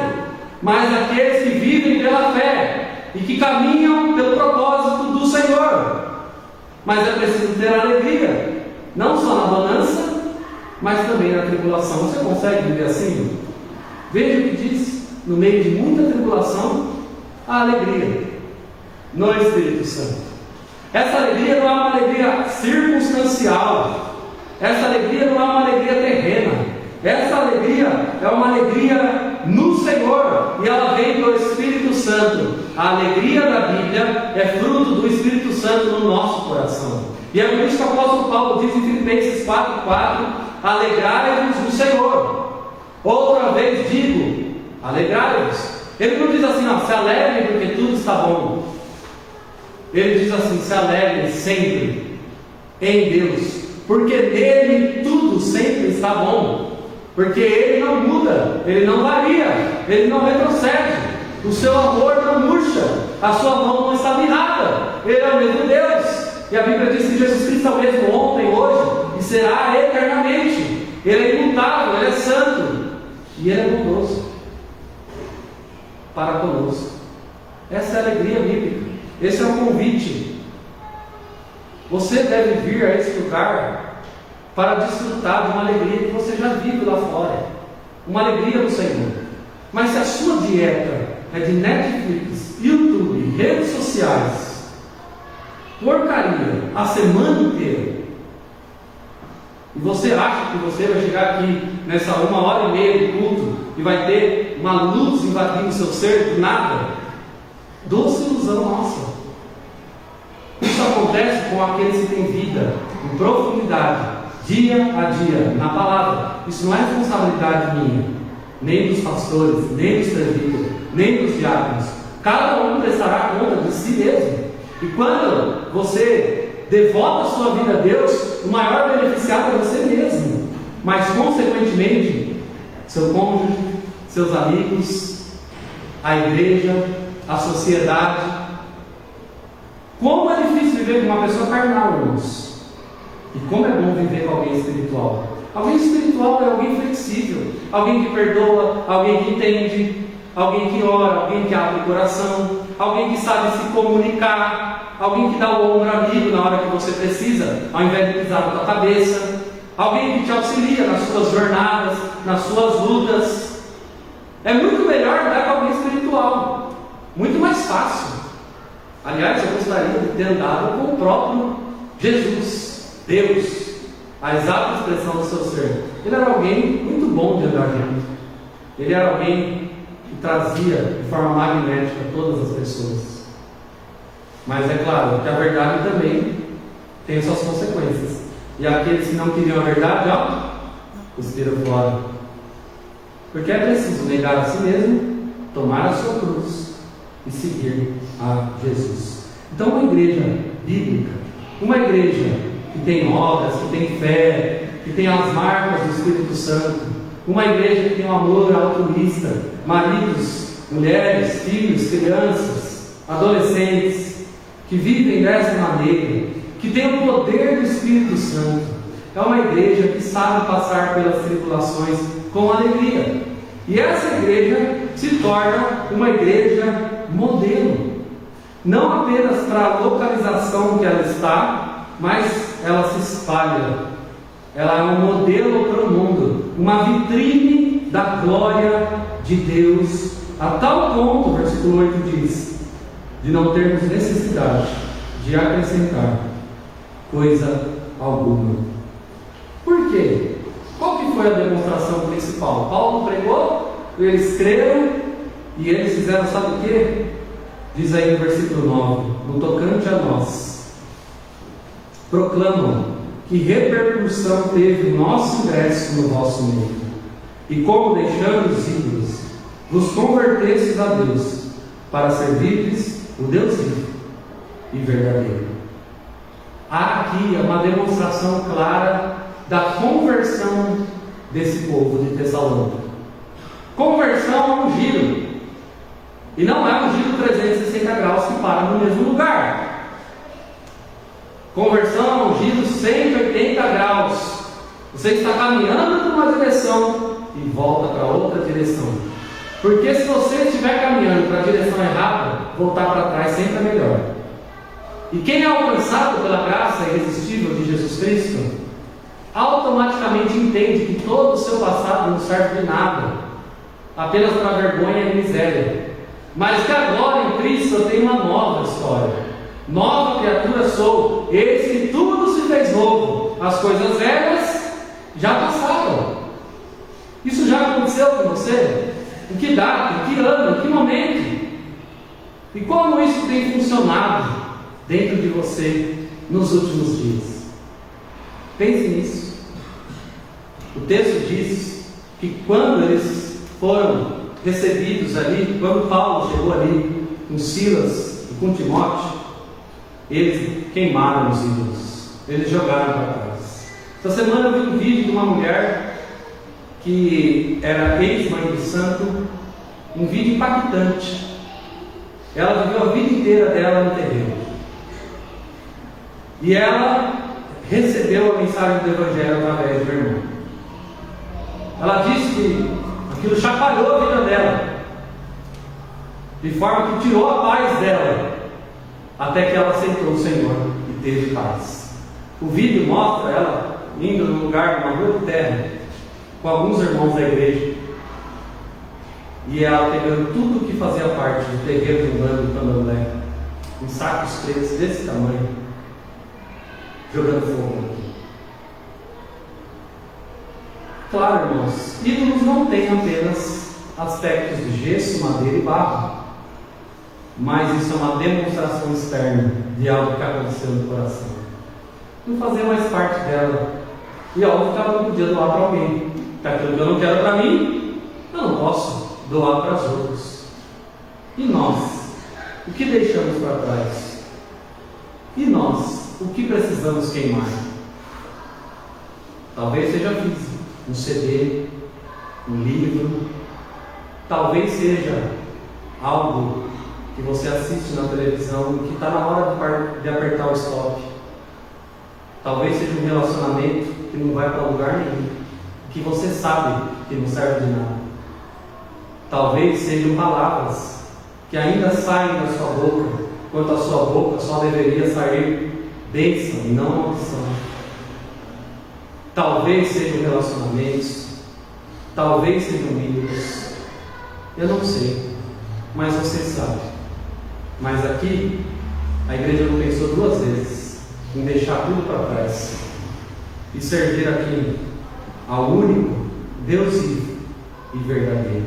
mas aqueles que vivem pela fé e que caminham pelo propósito do Senhor. Mas é preciso ter alegria, não só na bonança, mas também na tribulação. Você consegue viver assim? Veja o que diz: no meio de muita tribulação, a alegria no Espírito Santo. Essa alegria não é uma alegria circunstancial, essa alegria não é uma alegria terrena, essa alegria é uma alegria no Senhor, e ela vem do Espírito Santo. A alegria da Bíblia é fruto do Espírito Santo no nosso coração, e é por isso que o apóstolo Paulo diz em Filipenses 4:4: alegrai-vos no Senhor. Outra vez digo, alegrai-vos. Ele não diz assim, ó, se alegrem porque tudo está bom. Ele diz assim, se alegrem sempre em Deus, porque nele tudo sempre está bom, porque Ele não muda, Ele não varia, Ele não retrocede, o seu amor não murcha, a sua mão não está mirrada, Ele é o mesmo Deus, e a Bíblia diz que Jesus Cristo é o mesmo ontem, hoje e será eternamente. Ele é imutável, Ele é santo e Ele é bondoso para conosco. Essa é a alegria bíblica, esse é o convite. Você deve vir a esse lugar para desfrutar de uma alegria que você já vive lá fora, uma alegria do Senhor. Mas se a sua dieta é de Netflix, YouTube, redes sociais, porcaria a semana inteira, e você acha que você vai chegar aqui nessa 1h30 de culto e vai ter uma luz invadindo o seu ser do nada, doce ilusão nossa. Isso acontece com aqueles que têm vida em profundidade, dia a dia, na palavra. Isso não é responsabilidade minha, nem dos pastores, nem dos presbíteros, nem dos diáconos. Cada um prestará conta de si mesmo. E quando você devota a sua vida a Deus, o maior beneficiado é você mesmo, mas consequentemente seu cônjuge, seus amigos, a igreja, a sociedade. Como é difícil viver com uma pessoa carnal, irmãos, e como é bom viver com alguém espiritual. Alguém espiritual é alguém flexível, alguém que perdoa, alguém que entende, alguém que ora, alguém que abre o coração, alguém que sabe se comunicar, alguém que dá o ombro amigo na hora que você precisa, ao invés de pisar na tua cabeça, alguém que te auxilia nas suas jornadas, nas suas lutas. É muito melhor dar com alguém espiritual, muito mais fácil. Aliás, eu gostaria de ter andado com o próprio Jesus, Deus, a exata expressão do seu ser. Ele era alguém muito bom de andar junto. Ele era alguém que trazia de forma magnética todas as pessoas. Mas é claro que a verdade também tem suas consequências. E aqueles que não queriam a verdade, ó, cuspiram fora. Porque é preciso negar a si mesmo, tomar a sua cruz e seguir a Jesus. Então, uma igreja bíblica, uma igreja que tem obras, que tem fé, que tem as marcas do Espírito Santo, uma igreja que tem um amor altruísta, maridos, mulheres, filhos, crianças, adolescentes, que vivem dessa maneira, que tem o poder do Espírito Santo. É uma igreja que sabe passar pelas tribulações com alegria. E essa igreja se torna uma igreja modelo, não apenas para a localização que ela está, mas ela se espalha. Ela é um modelo para o mundo, uma vitrine da glória de Deus, a tal ponto, o versículo 8 diz, de não termos necessidade de acrescentar coisa alguma. Por quê? Qual que foi a demonstração principal? Paulo pregou, eles creram e eles fizeram, sabe o quê? Diz aí no versículo 9: no tocante a nós, proclamam que repercussão teve o nosso ingresso no vosso meio, e como deixando os ídolos, vos convertestes a Deus, para servirdes o Deus vivo e verdadeiro. Há aqui uma demonstração clara da conversão desse povo de Tessalônica. Conversão é um giro, e não é um giro 360 graus que para no mesmo lugar. Conversão é um giro 180 graus. Você está caminhando para uma direção e volta para outra direção. Porque se você estiver caminhando para a direção errada, voltar para trás sempre é melhor. E quem é alcançado pela graça irresistível de Jesus Cristo, automaticamente entende que todo o seu passado não serve de nada. apenas para vergonha e miséria, mas que agora em Cristo eu tenho uma nova história. Nova criatura sou, eis que tudo se fez novo, as coisas velhas já passaram. Isso já aconteceu com você? Em que data, em que ano, em que momento? E como isso tem funcionado dentro de você nos últimos dias? Pense nisso. O texto diz que quando eles foram recebidos ali, quando Paulo chegou ali com Silas e com Timóteo, eles queimaram os ídolos, eles jogaram para trás. Essa semana eu vi um vídeo de uma mulher que era ex-mãe de santo, um vídeo impactante. Ela viveu a vida inteira dela no terreno, e ela recebeu a mensagem do Evangelho através do irmão. Ela disse que aquilo chacoalhou a vida dela, de forma que tirou a paz dela, até que ela aceitou o Senhor e teve paz. O vídeo mostra ela indo num lugar, numa rua de terra, com alguns irmãos da igreja, e ela pegando tudo que fazia parte do terreiro de Umbanda e Candomblé, em sacos pretos desse tamanho, jogando fogo aqui. Claro, irmãos, ídolos não têm apenas aspectos de gesso, madeira e barro, mas isso é uma demonstração externa de algo que aconteceu no coração. Não fazia mais parte dela, e óbvio que ela não podia doar para alguém, porque aquilo que eu não quero para mim, eu não posso doar para os outros. E nós, o que deixamos para trás? E nós, o que precisamos queimar? Talvez seja físico, um CD, um livro, talvez seja algo que você assiste na televisão que está na hora de apertar o stop. Talvez seja um relacionamento que não vai para lugar nenhum, que você sabe que não serve de nada. Talvez sejam palavras que ainda saem da sua boca, quando a sua boca só deveria sair bênção e não maldição. Talvez sejam relacionamentos, talvez sejam ídolos, eu não sei, mas você sabe. Mas aqui, a igreja não pensou duas vezes em deixar tudo para trás e servir aqui ao único Deus vivo e verdadeiro.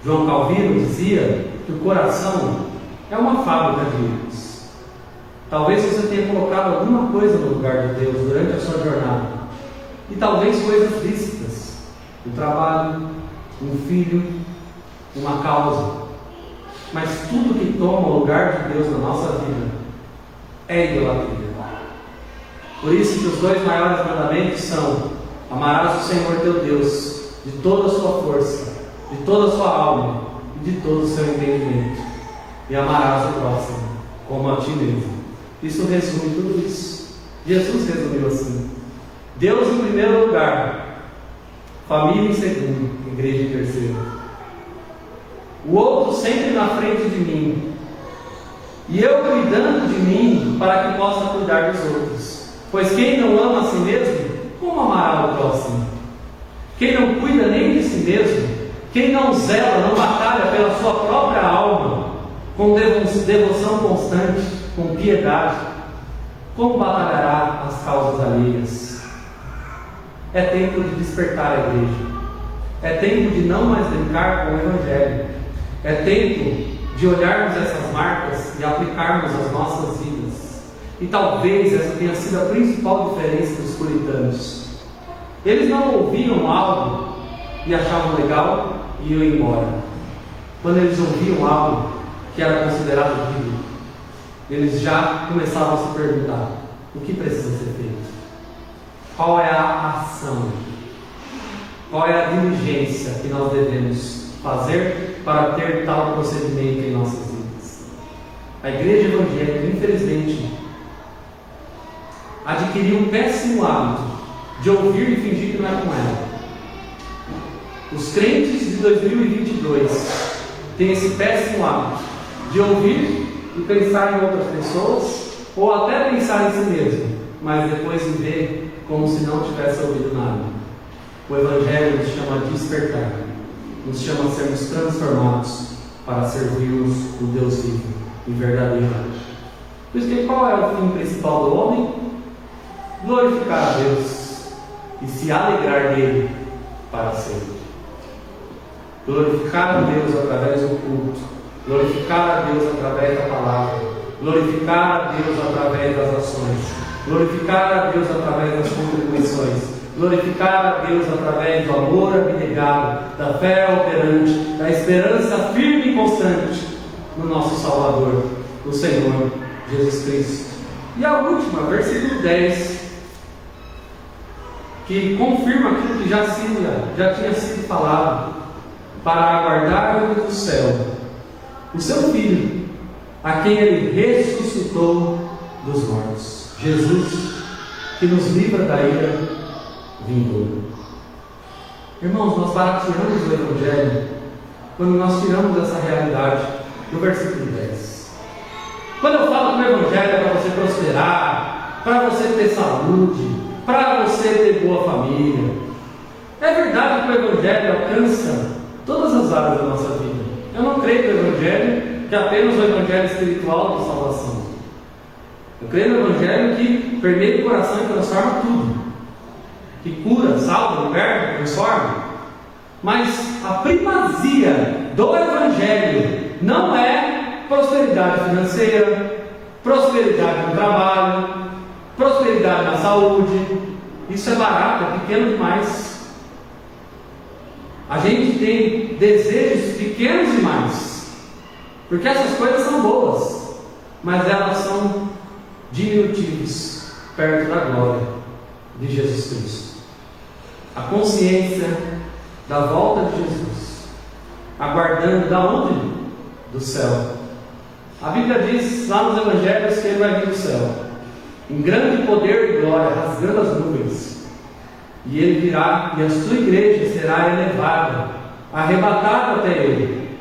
João Calvino dizia que o coração é uma fábrica de ídolos. Talvez você tenha colocado alguma coisa no lugar de Deus durante a sua jornada, e talvez coisas lícitas, um trabalho, um filho, uma causa, mas tudo que toma o lugar de Deus na nossa vida é idolatria. Por isso que os dois maiores mandamentos são: amarás o Senhor teu Deus de toda a sua força, de toda a sua alma e de todo o seu entendimento, e amarás o próximo como a ti mesmo. Isso resume tudo isso. Jesus resumiu assim: Deus em primeiro lugar, família em segundo, igreja em terceiro. O outro sempre na frente de mim, e eu cuidando de mim para que possa cuidar dos outros. Pois quem não ama a si mesmo, como amará o próximo? Quem não cuida nem de si mesmo, quem não zela, não batalha pela sua própria alma, com devoção constante, com piedade, como batalhará as causas alheias? É tempo de despertar a igreja. É tempo de não mais brincar com o Evangelho. É tempo de olharmos essas marcas e aplicarmos às nossas vidas. E talvez essa tenha sido a principal diferença dos puritanos. Eles não ouviam algo e achavam legal e iam embora. Quando eles ouviam algo que era considerado bíblico, eles já começavam a se perguntar: o que precisa ser feito? Qual é a ação? Qual é a diligência que nós devemos fazer para ter tal procedimento em nossas vidas? A igreja evangélica, infelizmente, adquiriu um péssimo hábito de ouvir e fingir que não é com ela. Os crentes de 2022 têm esse péssimo hábito de ouvir e pensar em outras pessoas, ou até pensar em si mesmo, mas depois viver como se não tivesse ouvido nada. O Evangelho nos chama a despertar. nos chama a sermos transformados para servirmos o Deus vivo e verdadeiro. Por isso que qual é o fim principal do homem? Glorificar a Deus e se alegrar dele para sempre. Glorificar a Deus através do culto, glorificar a Deus através da palavra, glorificar a Deus através das ações, glorificar a Deus através das contribuições, glorificar a Deus através do amor abnegado, da fé operante, da esperança firme e constante no nosso Salvador, no Senhor Jesus Cristo. E a última, versículo 10, que confirma aquilo que já tinha sido falado, para aguardar do céu o seu Filho, a quem Ele ressuscitou dos mortos, Jesus, que nos livra da ira vindoura. Irmãos, nós tiramos o Evangelho quando nós tiramos essa realidade do versículo 10. Quando eu falo que o Evangelho é para você prosperar, para você ter saúde, para você ter boa família, é verdade que o Evangelho alcança todas as áreas da nossa vida. Eu não creio no Evangelho que é apenas o Evangelho espiritual de salvação. Eu creio no Evangelho que permeia o coração e transforma tudo, que cura, salva, liberta, transforma. Mas a primazia do Evangelho não é prosperidade financeira, prosperidade no trabalho, prosperidade na saúde. Isso é barato, é pequeno demais. A gente tem desejos pequenos demais, porque essas coisas são boas, mas elas são diminutivos perto da glória de Jesus Cristo. A consciência da volta de Jesus, aguardando da onde? Do céu. A Bíblia diz lá nos Evangelhos que Ele vai vir do céu, em grande poder e glória, rasgando as nuvens. E Ele virá, e a sua igreja será elevada, arrebatada até Ele,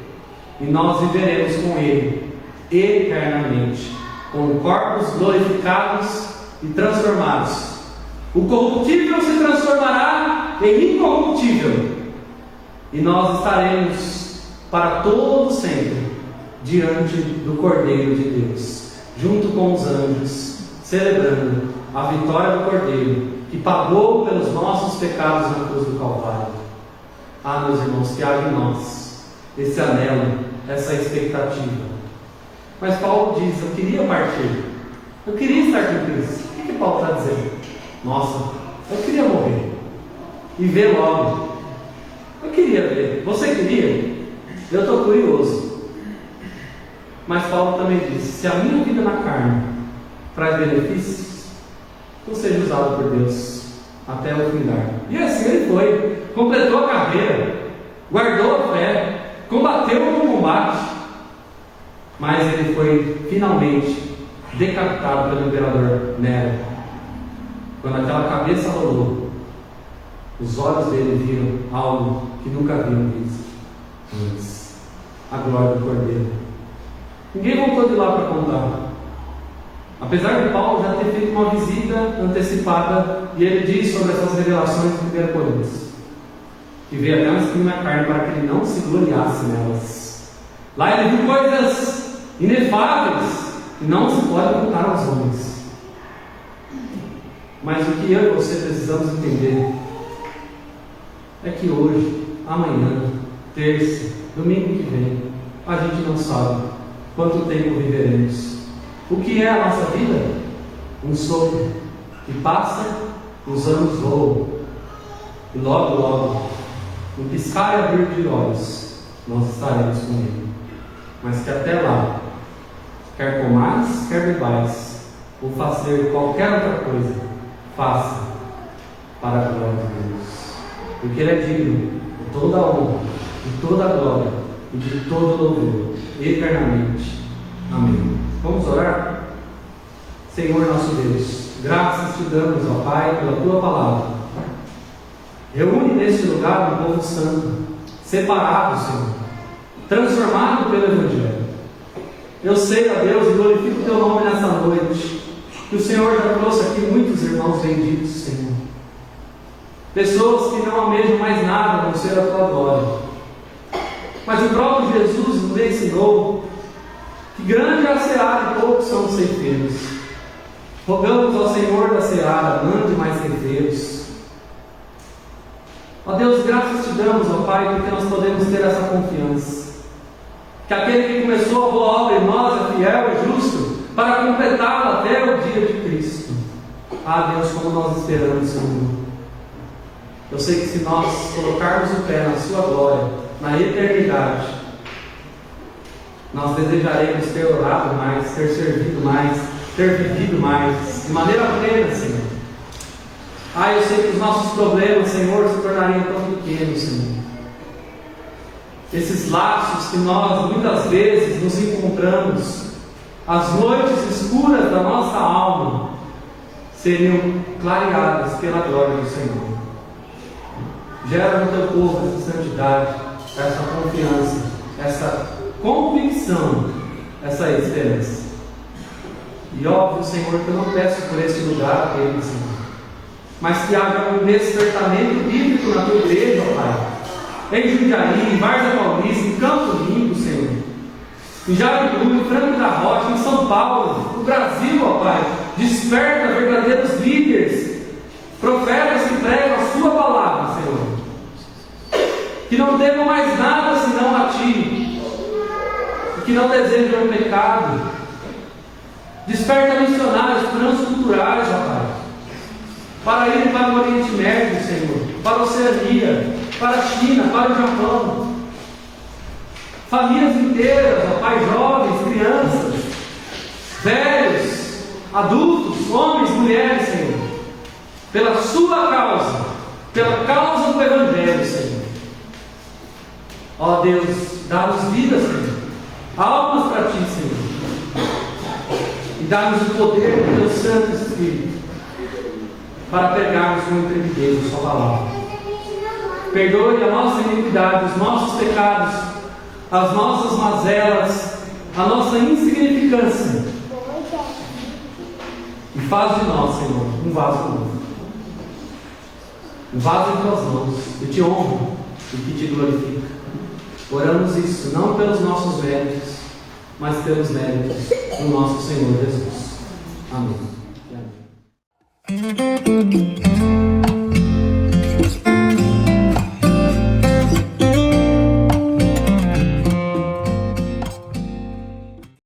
e nós viveremos com Ele eternamente, com corpos glorificados e transformados. O corruptível se transformará em incorruptível, e nós estaremos para todo sempre diante do Cordeiro de Deus, junto com os anjos, celebrando a vitória do Cordeiro, que pagou pelos nossos pecados na cruz do Calvário. Ah, meus irmãos, que haja em nós esse anelo, essa expectativa. Mas Paulo diz: eu queria partir, eu queria estar com Cristo. O que Paulo está dizendo? Nossa, eu queria morrer e ver logo. Eu queria ver. Você queria? Eu estou curioso. Mas Paulo também diz: se a minha vida na carne traz benefícios, eu seja usado por Deus até o final. E assim ele foi, completou a carreira, guardou a fé, combateu o combate, mas ele foi finalmente decapitado pelo imperador Nero. Quando aquela cabeça rolou, os olhos dele viram algo que nunca haviam visto antes: a glória do Cordeiro. Ninguém voltou de lá para contar. Apesar de Paulo já ter feito uma visita antecipada, e ele diz sobre essas revelações de 1 Coríntios, que veio até um espinho na carne para que ele não se gloriasse nelas. Lá ele viu coisas inefáveis que não se pode contar aos homens. Mas o que eu e você precisamos entender é que hoje, amanhã, terça, domingo que vem, a gente não sabe quanto tempo viveremos. O que é a nossa vida? Um sopro que passa, os anos voam, e logo, logo, no piscar e abrir de olhos, nós estaremos com Ele. Mas que até lá, quer comais, quer bebais, ou fazer qualquer outra coisa, faça para a glória de Deus, porque Ele é digno de toda a honra, de toda a glória e de todo louvor, eternamente. Amém. Vamos orar? Senhor nosso Deus, graças te damos, ó Pai, pela Tua palavra. Reúne neste lugar um povo santo, separado, Senhor, transformado pelo Evangelho. Eu sei, ó Deus, e glorifico o Teu nome nessa noite, que o Senhor já trouxe aqui muitos irmãos benditos, Senhor. Pessoas que não almejam mais nada a não ser a Tua glória. Mas o próprio Jesus nos ensinou que grande é a seara e poucos são os ceifeiros. Rogamos ao Senhor da seara, mande mais ceifeiros. Ó Deus, graças te damos, ó Pai, porque nós podemos ter essa confiança. Que aquele que começou a boa obra em nós é fiel e justo para completá-la até o dia de Cristo. Ah, Deus, como nós esperamos, Senhor. Eu sei que se nós colocarmos o pé na sua glória, na eternidade, nós desejaremos ter orado mais, ter servido mais, ter vivido mais, de maneira plena, Senhor. Ah, eu sei que os nossos problemas, Senhor, se tornariam tão pequenos, Senhor. Esses lapsos que nós muitas vezes nos encontramos, as noites escuras da nossa alma, seriam clareadas pela glória do Senhor. Gera no teu povo essa santidade, essa confiança, essa convicção, essa esperança. E óbvio, Senhor, que eu não peço por esse lugar dele, Senhor, mas que haja um despertamento bíblico na tua igreja, ó Pai, em Jundiaí, em Várzea Paulista, em Campo Limpo, Senhor, em Jaraguá, em Franco da Rocha, em São Paulo, no Brasil, ó Pai. Desperta verdadeiros líderes, profetas que pregam a sua palavra, Senhor, que não temam mais nada senão a Ti, e que não desejam o pecado. Desperta missionários transculturais, ó Pai, para ir para o Oriente Médio, Senhor, para a Oceania, para a China, para o Japão. Famílias inteiras, ó Pai, jovens, crianças, velhos, adultos, homens, mulheres, Senhor, pela sua causa, pela causa do Evangelho, Senhor. Ó Deus, dá-nos vida, Senhor, almas para Ti, Senhor, e dá-nos o poder do Teu Santo Espírito para pregarmos com intrepidez a Sua palavra. Perdoe a nossa iniquidade, os nossos pecados, as nossas mazelas, a nossa insignificância, e faz de nós, Senhor, um vaso novo, um vaso em Tuas mãos, que Te honra e que Te glorifica. Oramos isso não pelos nossos méritos, mas pelos méritos do nosso Senhor Jesus. Amém.